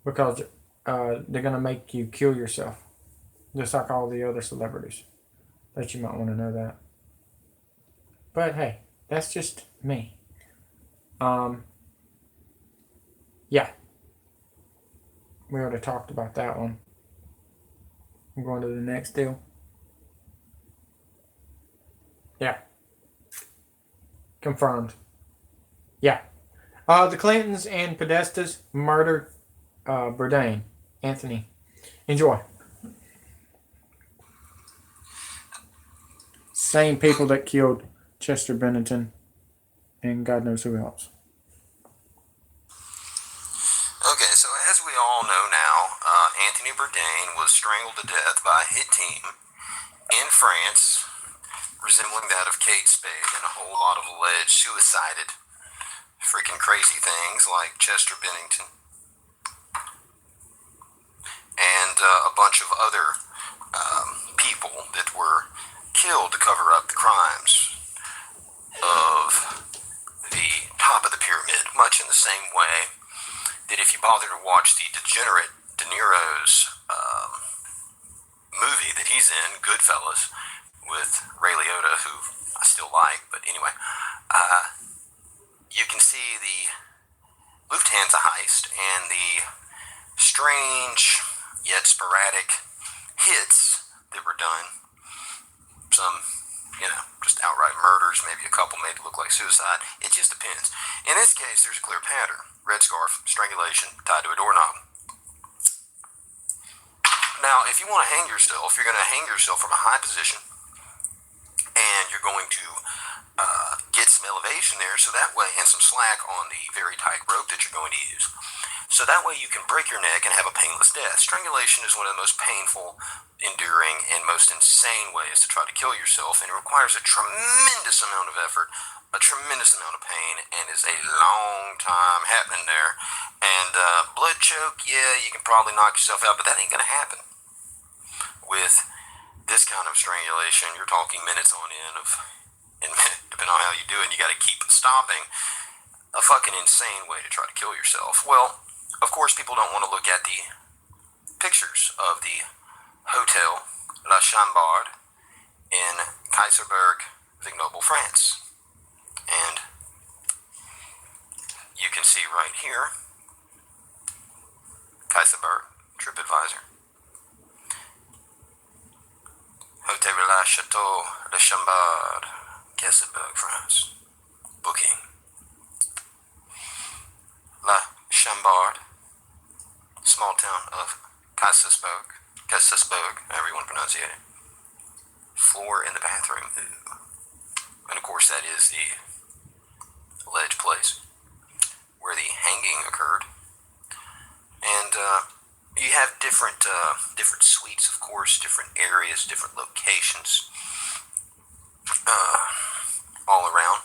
Because they're going to make you kill yourself. Just like all the other celebrities. That you might want to know that. But hey, that's just me. Yeah. We already talked about that one. I'm going to the next deal. Yeah. Confirmed. Yeah. The Clintons and Podestas murdered Bourdain. Anthony. Enjoy. Same people that killed Chester Bennington and God knows who else.
Okay, so as we all know now, Anthony Bourdain was strangled to death by a hit team in France, resembling that of Kate Spade, and a whole lot of alleged suicided, freaking crazy things like Chester Bennington, and a bunch of other people that were killed to cover up the crimes of the top of the pyramid, much in the same way that if you bother to watch the degenerate De Niro's movie that he's in, Goodfellas, with Ray Liotta, who I still like, but anyway, you can see the Lufthansa heist and the strange yet sporadic hits that were done. Some, just outright murders, maybe a couple maybe look like suicide. It just depends. In this case, there's a clear pattern. Red scarf, strangulation, tied to a doorknob. Now, if you want to hang yourself, you're going to hang yourself from a high position, and you're going to get some elevation there, so that way, and some slack on the very tight rope that you're going to use. So that way you can break your neck and have a painless death. Strangulation is one of the most painful, enduring, and most insane ways to try to kill yourself, and it requires a tremendous amount of effort, a tremendous amount of pain, and is a long time happening there. And blood choke, yeah, you can probably knock yourself out, but that ain't going to happen. With this kind of strangulation, you're talking minutes on end of, and depending on how you do it, you got to keep stopping. A fucking insane way to try to kill yourself. Well, of course, people don't want to look at the pictures of the Hotel La Chambard in Kaiserberg, Vignoble, France. And you can see right here, Kaiserberg, TripAdvisor. Hotel La Chateau La Chambard, Kaiserberg, France. Booking. La Chambard, small town of Kaisersberg, however you want to pronounce it. Floor in the bathroom. Ooh. And of course, that is the alleged place where the hanging occurred. And you have different suites, of course, different areas, different locations, all around.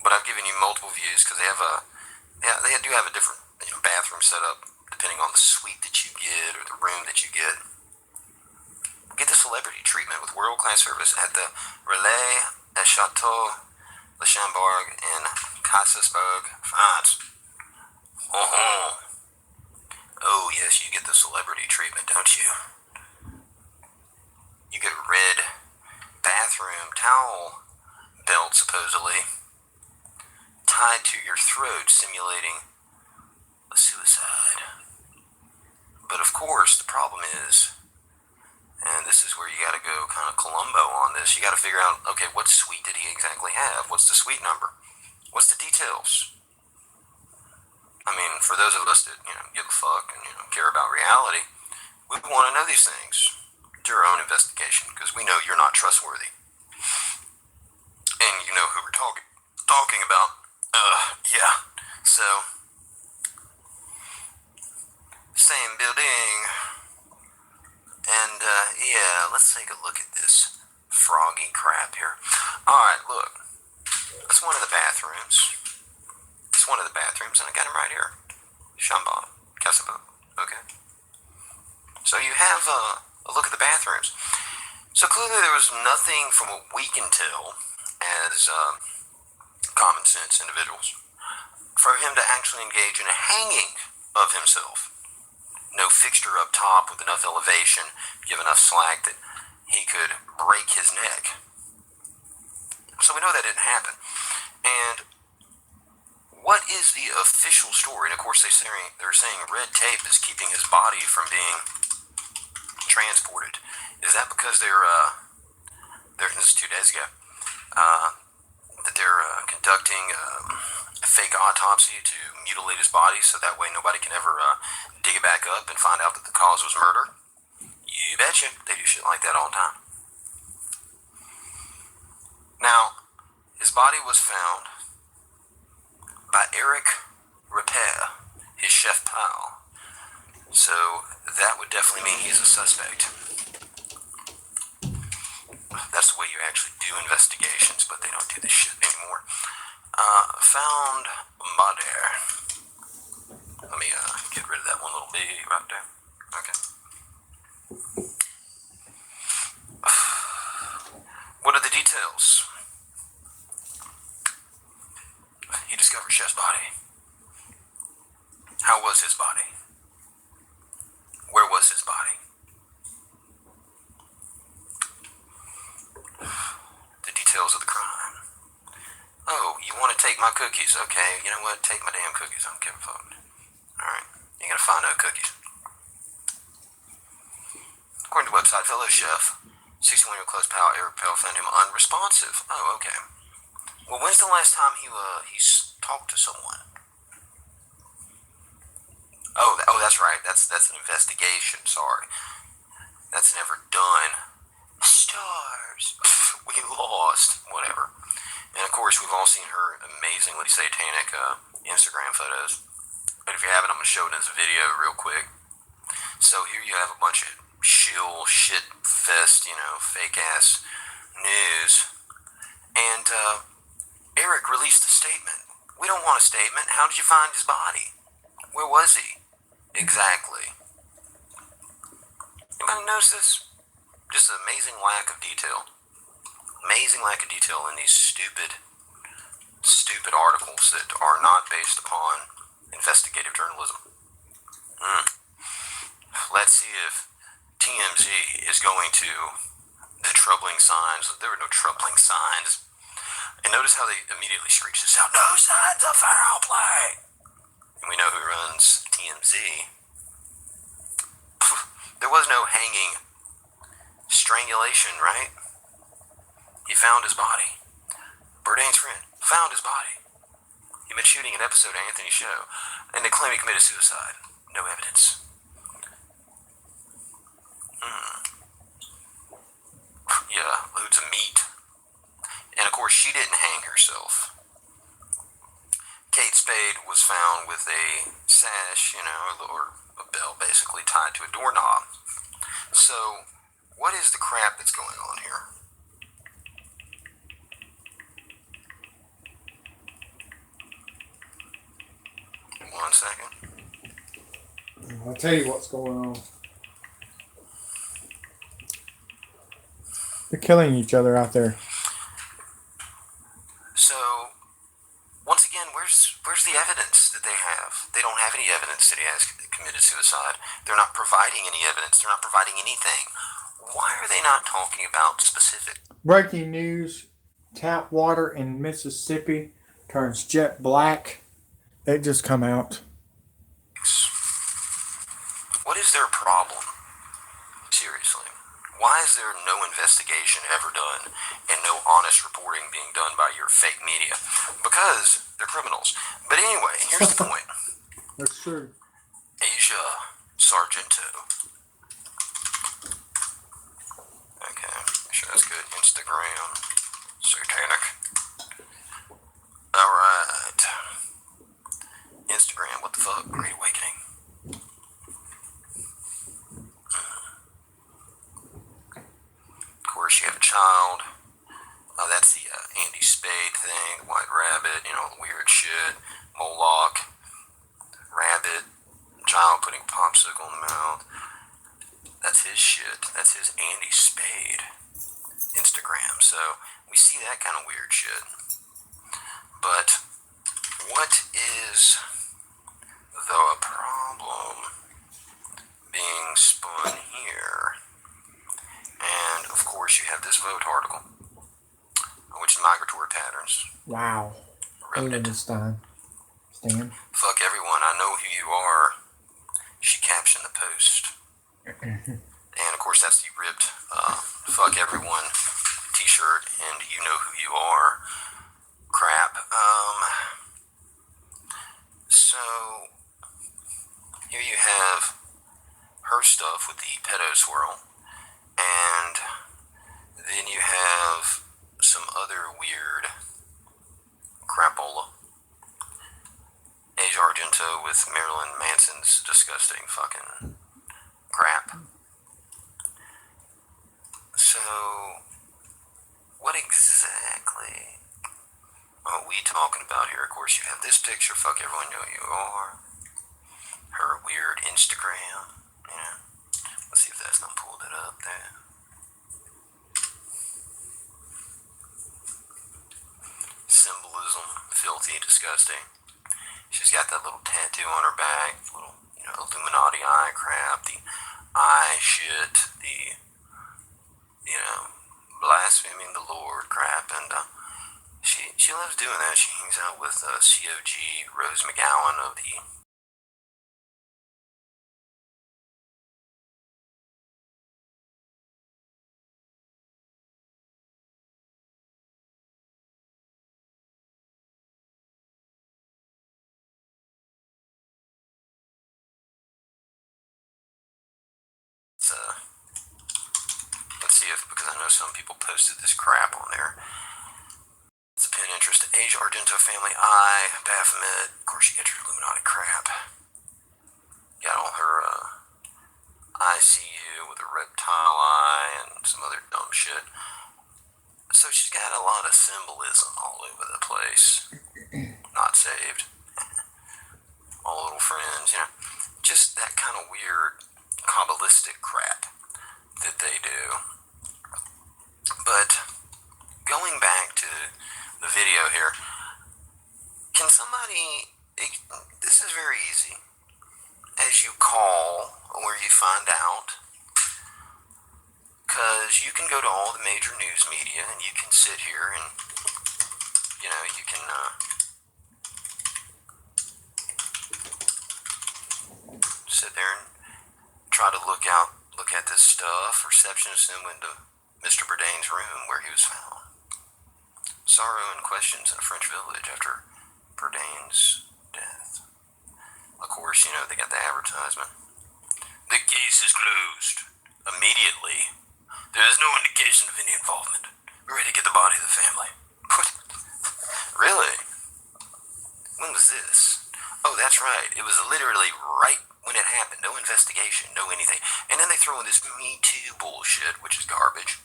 But I've given you multiple views because they do have a different bathroom setup depending on the suite that you get or the room that you get. Get the celebrity treatment with world-class service at the Relais et Chateau Le Chambard in Kaisersberg, France. Oh, yes, you get the celebrity treatment, don't you? You get a red bathroom towel belt, supposedly, tied to your throat, simulating a suicide. But of course, the problem is, and this is where you gotta go kind of Columbo on this, you gotta figure out, okay, what suite did he exactly have? What's the suite number? What's the details? I mean, for those of us that, give a fuck and, care about reality, we want to know these things. Do your own investigation, because we know you're not trustworthy. And you know who we're talking about. Yeah. So, same building. And, yeah, let's take a look at this froggy crap here. Alright, look. That's one of the bathrooms. It's one of the bathrooms, and I got him right here. Chambard, Kaiserberg. Okay. So you have a look at the bathrooms. So clearly there was nothing from what we can tell as common sense individuals for him to actually engage in a hanging of himself. No fixture up top with enough elevation, give enough slack that he could break his neck. So we know that didn't happen. And what is the official story? And of course they're saying red tape is keeping his body from being transported. Is that because this is 2 days ago, that they're conducting a fake autopsy to mutilate his body so that way nobody can ever dig it back up and find out that the cause was murder? You betcha. They do shit like that all the time. Now, his body was found by Eric Repair, his chef pal. So that would definitely mean he's a suspect. That's the way you actually do investigations, but they don't do this shit anymore. Found body. Let me get rid of that one little B right there. Okay. What are the details? He discovered Chef's body. How was his body? Where was his body? The details of the crime. Oh, you want to take my cookies, okay? You know what? Take my damn cookies. I don't give a fuck. Alright. You ain't gonna find no cookies. According to the website, fellow chef, 61-year-old close pal Eric Pell found him unresponsive. Oh, okay. Well, when's the last time he's talked to someone? Oh, that's right. That's an investigation. Sorry, that's never done. Stars. We lost. Whatever. And of course, we've all seen her amazingly satanic Instagram photos. But if you haven't, I'm gonna show it as a video real quick. So here you have a bunch of shill shit fest, fake ass news, and Eric released a statement. We don't want a statement. How did you find his body? Where was he? Exactly. Anybody notice this? Just an amazing lack of detail. Amazing lack of detail in these stupid articles that are not based upon investigative journalism. Let's see if TMZ is going to the troubling signs. There were no troubling signs. And notice how they immediately screech this out. No signs of foul play. And we know who runs TMZ. There was no hanging strangulation, right? He found his body. Bourdain's friend found his body. He'd been shooting an episode of Anthony's show, and they claim he committed suicide. No evidence. Yeah, loads of meat. And of course, she didn't hang herself. Kate Spade was found with a sash, or a bell basically tied to a doorknob. So, what is the crap that's going on here? One second.
I'll tell you what's going on. They're killing each other out there.
So, once again, where's the evidence that they have? They don't have any evidence that he has committed suicide. They're not providing any evidence. They're not providing anything. Why are they not talking about specific?
Breaking news. Tap water in Mississippi turns jet black. It just come out.
What is their problem? Seriously. Why is there no investigation ever done and no honest reporting being done by your fake media? Because they're criminals. But anyway, here's the point.
That's true.
Asia Sargento. Okay, sure that's good. Instagram. Satanic. Alright. Instagram, what the fuck? Great Awakening. Of course, you have a child. That's the Andy Spade thing, White Rabbit, the weird shit. Moloch. Rabbit. Child putting popsicle in the mouth. That's his shit. That's his Andy Spade Instagram. So, we see that kind of weird shit. But, what is the problem being spun here? And, of course, you have this Vote article, which is migratory patterns.
Wow. Stan.
Fuck everyone, I know who you are. She captioned the post. And, of course, that's the ripped fuck everyone t-shirt, and you know who you are crap. So, here you have her stuff with the pedo swirl, and then you have some other weird crapola. Asia Argento with Marilyn Manson's disgusting fucking crap. So, what exactly are we talking about here? Of course, you have this picture, fuck everyone know who you are. Her weird Instagram, Let's see if that's not pulled it up there. Symbolism, filthy, disgusting. She's got that little tattoo on her back, little, Illuminati eye crap, the eye shit, the, blaspheming the Lord crap, and she loves doing that. She hangs out with COG Rose McGowan of the let's see if, because I know some people posted this crap on there. It's a pin interest. Age Argento family eye, Baphomet. Of course, you get your Illuminati crap. Got all her ICU with a reptile eye and some other dumb shit. So she's got a lot of symbolism all over the place. Not saved. All little friends, you know. Just that kind of weird Kabbalistic crap that they do. But going back to the video here, can somebody, this is very easy. As you call where you find out, because you can go to all the major news media and you can sit here and, you know, you can sit there and try to look at this stuff. Receptionist then went to Mr. Bourdain's room where he was found. Sorrow and questions in a French village after Bourdain's death. Of course, you know, they got the advertisement. The case is closed. Immediately. There is no indication of any involvement. We're ready to get the body of the family. What? Really? When was this? Oh, that's right. It was literally right when it happened. No investigation, no anything. And then they throw in this Me Too bullshit, which is garbage.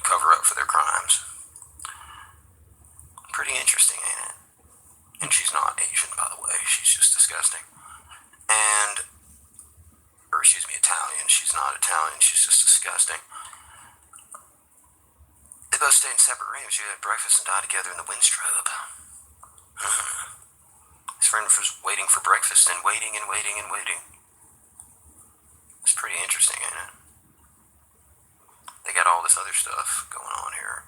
Cover up for their crimes. Pretty interesting, ain't it? And she's not Asian, by the way. She's just disgusting. Or excuse me, Italian. She's not Italian. She's just disgusting. They both stayed in separate rooms. You had breakfast and died together in the windstrub. His friend was waiting for breakfast and waiting and waiting and waiting. It's pretty interesting, ain't it? They got all this other stuff going on here.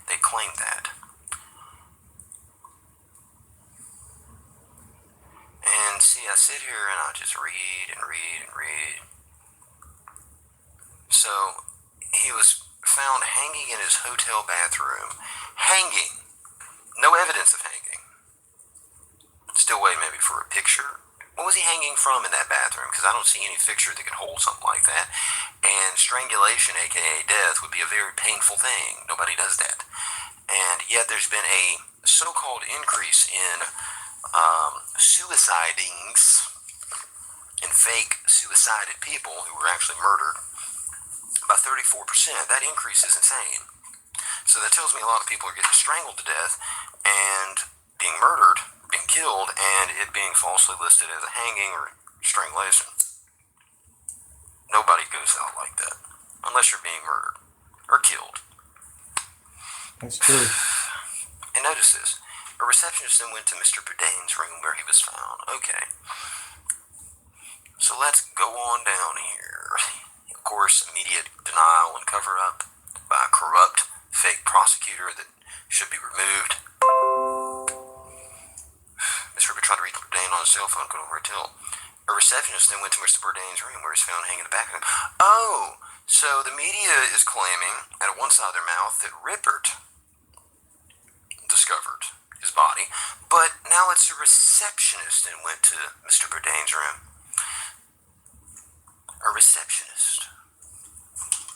They claim that. And see, I sit here and I just read and read and read. So, he was found hanging in his hotel bathroom. Hanging. No evidence of hanging. Still waiting maybe for a picture. What was he hanging from in that bathroom? Because I don't see any picture that can hold something like that. And strangulation, aka death, would be a very painful thing. Nobody does that. And yet there's been a so-called increase in suicidings and fake suicided people who were actually murdered by 34%. That increase is insane. So that tells me a lot of people are getting strangled to death and being murdered, being killed, and it being falsely listed as a hanging or strangulation. Nobody goes out like that unless you're being murdered or killed.
That's true.
And notice this. A receptionist then went to Mr. Bourdain's room where he was found. Okay. So let's go on down here. Of course, immediate denial and cover-up by a corrupt, fake prosecutor that should be removed. Mr. Bourdain tried to reach Bourdain on his cell phone, couldn't over a tilt. A receptionist then went to Mr. Bourdain's room where he's found hanging in the back of him. Oh, so the media is claiming at one side of their mouth that Rippert discovered his body, but now it's a receptionist and went to Mr. Bourdain's room. A receptionist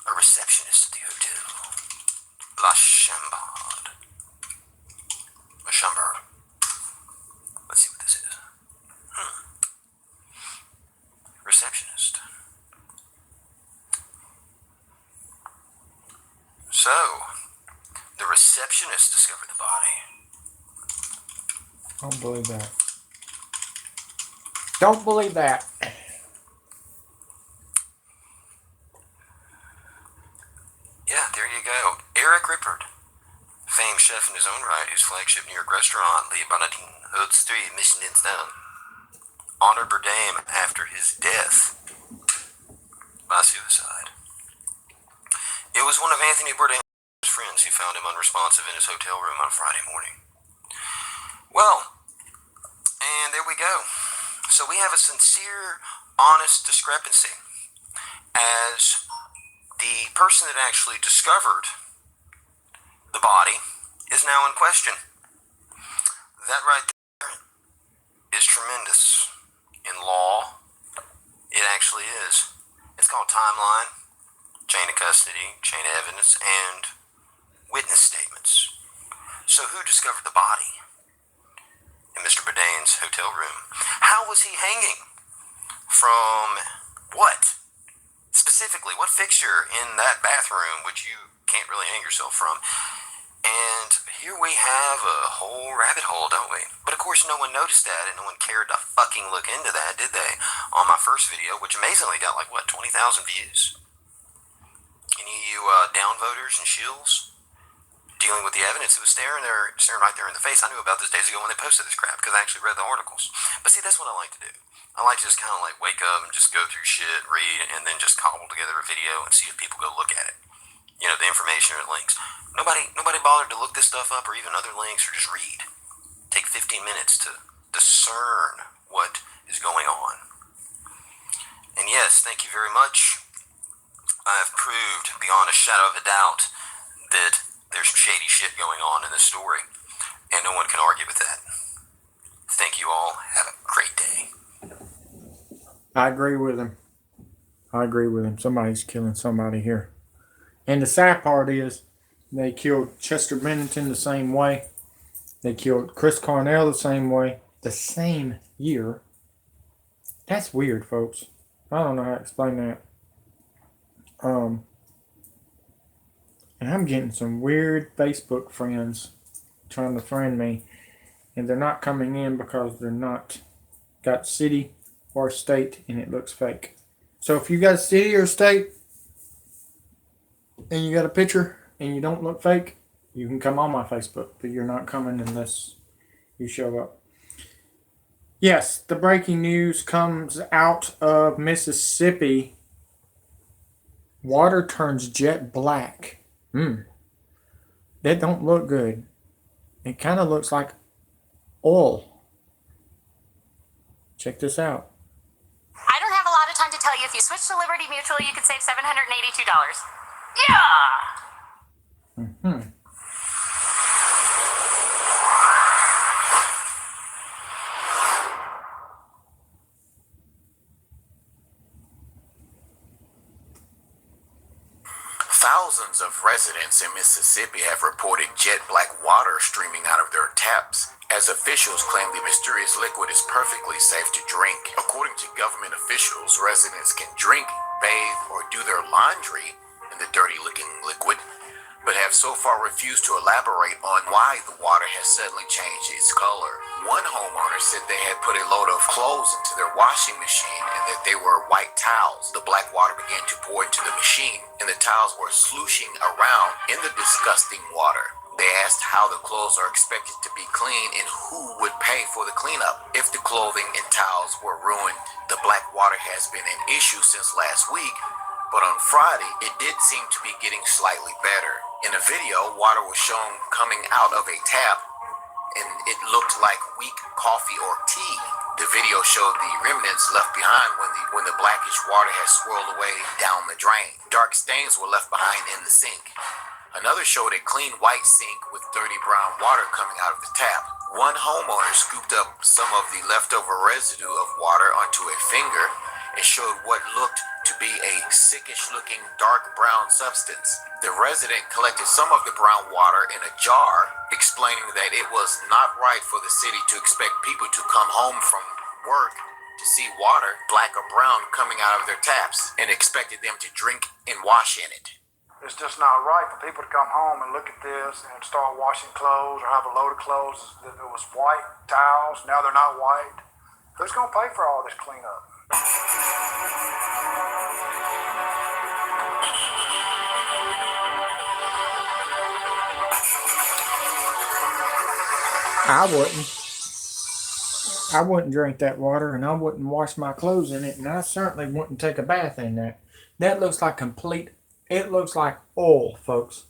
at the hotel. La Chambard. La Chambard. Let's see what this is. Receptionist. So, the receptionist discovered the body.
Don't believe that. Don't believe that.
Yeah, there you go. Eric Rippert, famed chef in his own right, whose flagship New York restaurant, Le Bonadine, holds 3 Michelin stars, honored Bourdain after his death by suicide. It was one of Anthony Bourdain's friends who found him unresponsive in his hotel room on Friday morning. Well, and there we go. So we have a sincere, honest discrepancy, as the person that actually discovered the body is now in question. That right there is tremendous. In law, it actually is. It's called timeline, chain of custody, chain of evidence, and witness statements. So who discovered the body in Mr. Bourdain's hotel room? How was he hanging? From what? Specifically, what fixture in that bathroom, which you can't really hang yourself from? And here we have a whole rabbit hole, don't we? But of course, no one noticed that, and no one cared to fucking look into that, did they? On my first video, which amazingly got like, what, 20,000 views? Any of you downvoters and shills dealing with the evidence that was staring right there in the face? I knew about this days ago when they posted this crap, because I actually read the articles. But see, that's what I like to do. I like to just kind of like wake up and just go through shit, read, and then just cobble together a video and see if people go look at it. You know, the information or links. Nobody bothered to look this stuff up or even other links, or just read. Take 15 minutes to discern what is going on. And yes, thank you very much. I have proved beyond a shadow of a doubt that there's some shady shit going on in this story, and no one can argue with that. Thank you all. Have a great day.
I agree with him. Somebody's killing somebody here. And the sad part is, they killed Chester Bennington the same way. They killed Chris Cornell the same way. The same year. That's weird, folks. I don't know how to explain that. And I'm getting some weird Facebook friends trying to friend me. And they're not coming in because they're not got city or state and it looks fake. So if you got city or state and you got a picture and you don't look fake, you can come on my Facebook, but you're not coming unless you show up. Yes, the breaking news comes out of Mississippi. Water turns jet black. That don't look good. It kind of looks like oil. Check this out.
I don't have a lot of time to tell you. If you switch to Liberty Mutual, you can save $782. Yeah!
Thousands of residents in Mississippi have reported jet black water streaming out of their taps, as officials claim the mysterious liquid is perfectly safe to drink. According to government officials, residents can drink, bathe, or do their laundry in the dirty-looking liquid, but have so far refused to elaborate on why the water has suddenly changed its color. One homeowner said they had put a load of clothes into their washing machine and that they were white towels. The black water began to pour into the machine, and the towels were slooshing around in the disgusting water. They asked how the clothes are expected to be clean and who would pay for the cleanup if the clothing and towels were ruined. The black water has been an issue since last week, but on Friday, it did seem to be getting slightly better. In a video, water was shown coming out of a tap, and it looked like weak coffee or tea. The video showed the remnants left behind when the blackish water had swirled away down the drain. Dark stains were left behind in the sink. Another showed a clean white sink with dirty brown water coming out of the tap. One homeowner scooped up some of the leftover residue of water onto a finger and showed what looked to be a sickish-looking dark brown substance. The resident collected some of the brown water in a jar, explaining that it was not right for the city to expect people to come home from work to see water, black or brown, coming out of their taps, and expected them to drink and wash in it.
It's just not right for people to come home and look at this and start washing clothes or have a load of clothes that it was white towels. Now they're not white. Who's going to pay for all this cleanup?
I wouldn't drink that water, and I wouldn't wash my clothes in it, and I certainly wouldn't take a bath in that. That looks like it looks like oil, folks.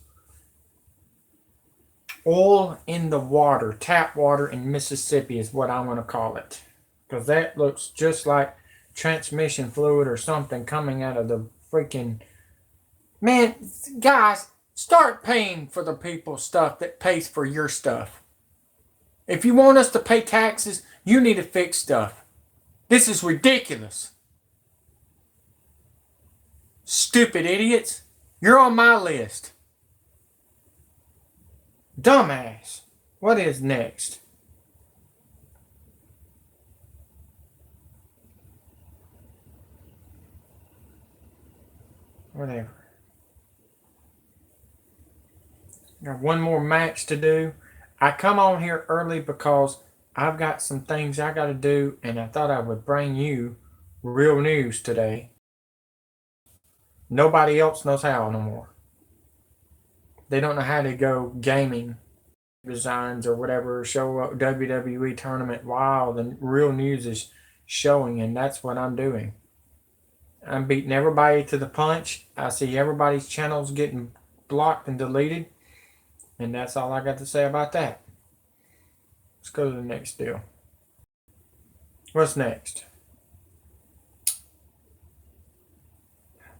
Oil in the water, tap water in Mississippi is what I'm going to call it. Because that looks just like transmission fluid or something coming out of the freaking... Man, guys, start paying for the people's stuff that pays for your stuff. If you want us to pay taxes, you need to fix stuff. This is ridiculous. Stupid idiots. You're on my list. Dumbass. What is next? Whatever. Got one more match to do. I come on here early because I've got some things I got to do, and I thought I would bring you real news today. Nobody else knows how no more. They don't know how to go gaming designs or whatever, show up WWE tournament while the real news is showing, and that's what I'm doing. I'm beating everybody to the punch. I see everybody's channels getting blocked and deleted, and that's all I got to say about that. Let's go to the next deal. What's next?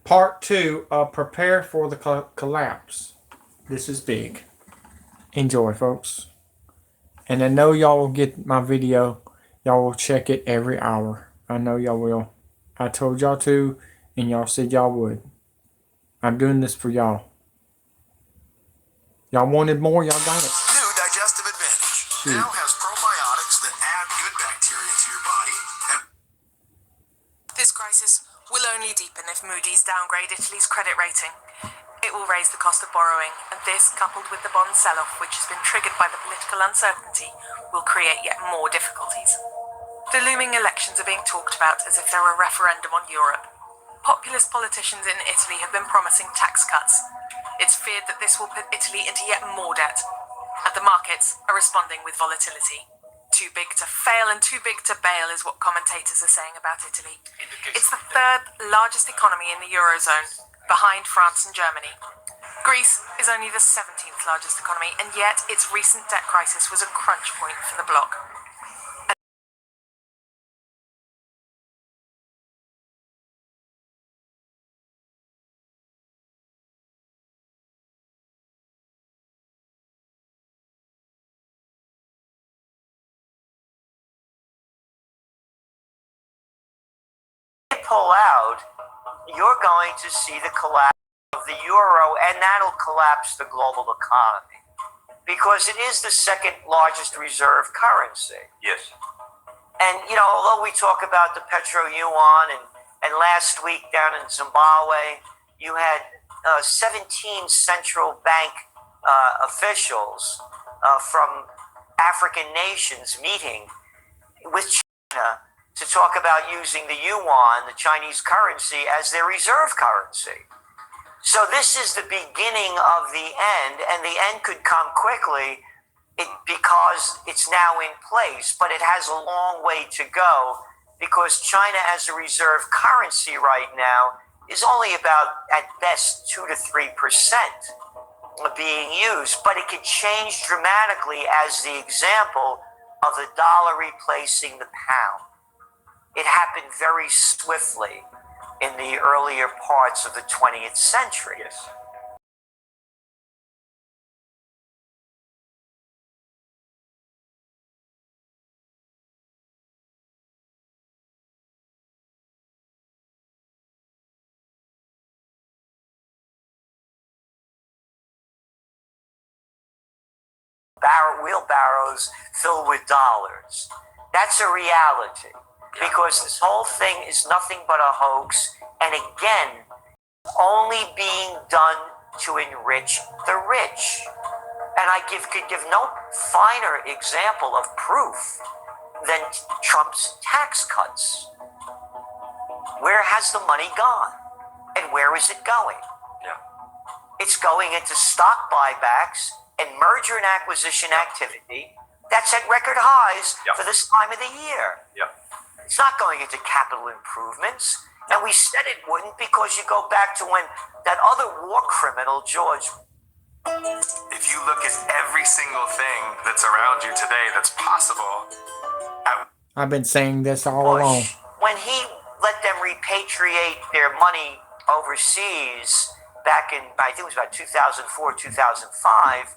Part 2 of Prepare for the Collapse. This is big. Enjoy, folks. And I know y'all will get my video. Y'all will check it every hour. I know y'all will. I told y'all to, and y'all said y'all would. I'm doing this for y'all. Y'all wanted more, y'all got it.
New digestive advantage. Now has probiotics that add good bacteria to your body.
This crisis will only deepen if Moody's downgrade Italy's credit rating. It will raise the cost of borrowing, and this, coupled with the bond sell-off, which has been triggered by the political uncertainty, will create yet more difficulties. The looming elections are being talked about as if they're a referendum on Europe. Populist politicians in Italy have been promising tax cuts. It's feared that this will put Italy into yet more debt, and the markets are responding with volatility. Too big to fail and too big to bail is what commentators are saying about Italy. It's the third largest economy in the Eurozone, behind France and Germany. Greece is only the 17th largest economy, and yet its recent debt crisis was a crunch point for the bloc.
Pull out, you're going to see the collapse of the euro, and that'll collapse the global economy because it is the second largest reserve currency.
Yes.
And, you know, although we talk about the petro yuan and last week down in Zimbabwe, you had 17 central bank officials from African nations meeting with China to talk about using the yuan, the Chinese currency, as their reserve currency. So this is the beginning of the end, and the end could come quickly because it's now in place, but it has a long way to go because China as a reserve currency right now is only about, at best, 2 to 3% being used, but it could change dramatically as the example of the dollar replacing the pound. It happened very swiftly in the earlier parts of the 20th century.
Yes.
Wheelbarrows filled with dollars. That's a reality because this whole thing is nothing but a hoax, and again, only being done to enrich the rich. And I could give no finer example of proof than Trump's tax cuts. Where has the money gone? And where is it going?
Yeah.
It's going into stock buybacks and merger and acquisition activity that's at record highs for this time of the year.
Yeah.
It's not going into capital improvements. And we said it wouldn't because you go back to when that other war criminal, George
If you look at every single thing that's around you today that's possible,
I've been saying this all along.
When he let them repatriate their money overseas back in, I think it was about 2004, 2005,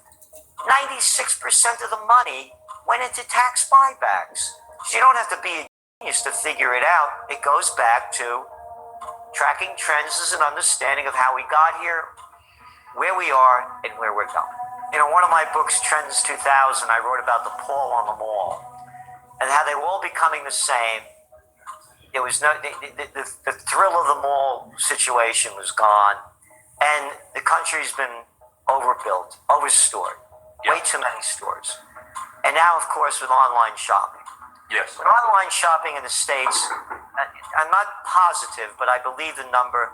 96% of the money went into tax buybacks. So you don't have to be a genius to figure it out. It goes back to tracking trends as an understanding of how we got here, where we are, and where we're going. You know, one of my books, Trends 2000, I wrote about the pall on the mall and how they were all becoming the same. There was no, the thrill of the mall situation was gone, and the country's been overbuilt, overstored, way too many stores. And now, of course, with online shopping.
yes.
With online shopping in the States, I'm not positive, but I believe the number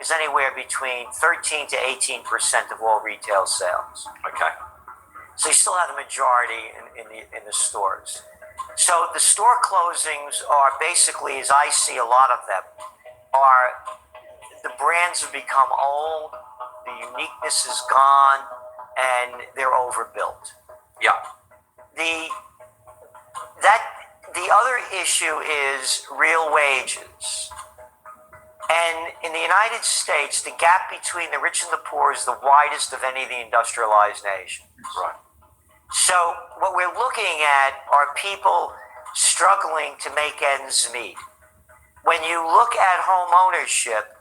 is anywhere between 13 to 18% of all retail sales.
Okay.
So you still have the majority in the stores. So the store closings are basically, as I see a lot of them, are the brands have become old, the uniqueness is gone, and they're overbuilt.
Yeah.
The other issue is real wages. And in the United States, the gap between the rich and the poor is the widest of any of the industrialized nations.
Right.
So what we're looking at are people struggling to make ends meet. When you look at home ownership,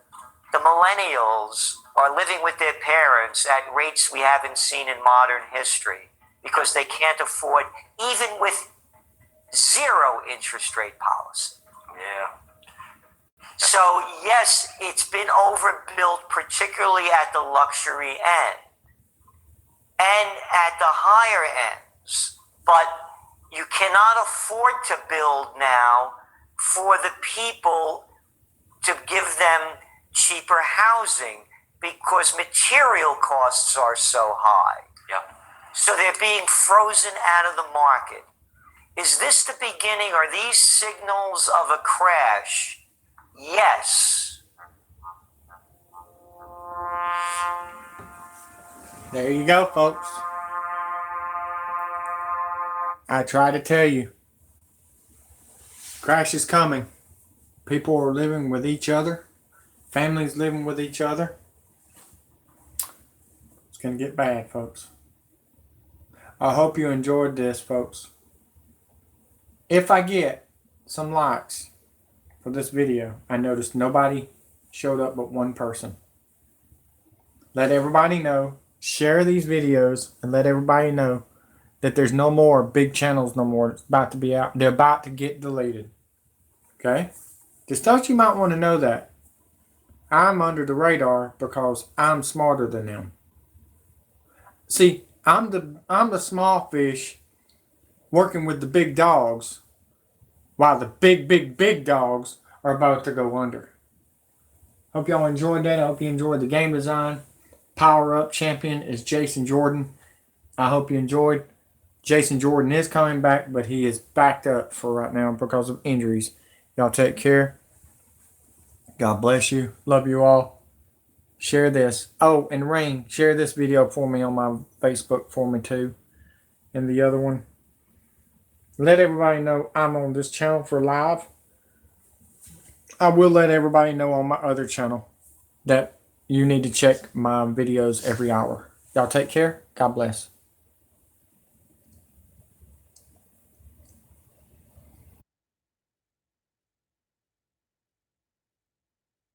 the millennials are living with their parents at rates we haven't seen in modern history because they can't afford, even with zero interest rate policy.
Yeah.
So yes, it's been overbuilt, particularly at the luxury end and at the higher ends. But you cannot afford to build now for the people to give them cheaper housing because material costs are so high.
Yeah.
So they're being frozen out of the market. Is this the beginning? Are these signals of a crash? Yes.
There you go, folks. I try to tell you. Crash is coming. People are living with each other. Families living with each other. It's going to get bad, folks. I hope you enjoyed this, folks. If I get some likes for this video, I noticed nobody showed up but one person. Let everybody know. Share these videos and let everybody know that there's no more big channels no more. It's about to be out. They're about to get deleted. Okay? Just thought you might want to know that. I'm under the radar because I'm smarter than them. See, I'm the small fish working with the big dogs while the big dogs are about to go under. Hope y'all enjoyed that. I hope you enjoyed the game design. Power Up champion is Jason Jordan. I hope you enjoyed. Jason Jordan is coming back, but he is backed up for right now because of injuries. Y'all take care. God bless you. Love you all. Share this. Oh, and Rain, share this video for me on my Facebook for me too. And the other one. Let everybody know I'm on this channel for live. I will let everybody know on my other channel that you need to check my videos every hour. Y'all take care. God bless.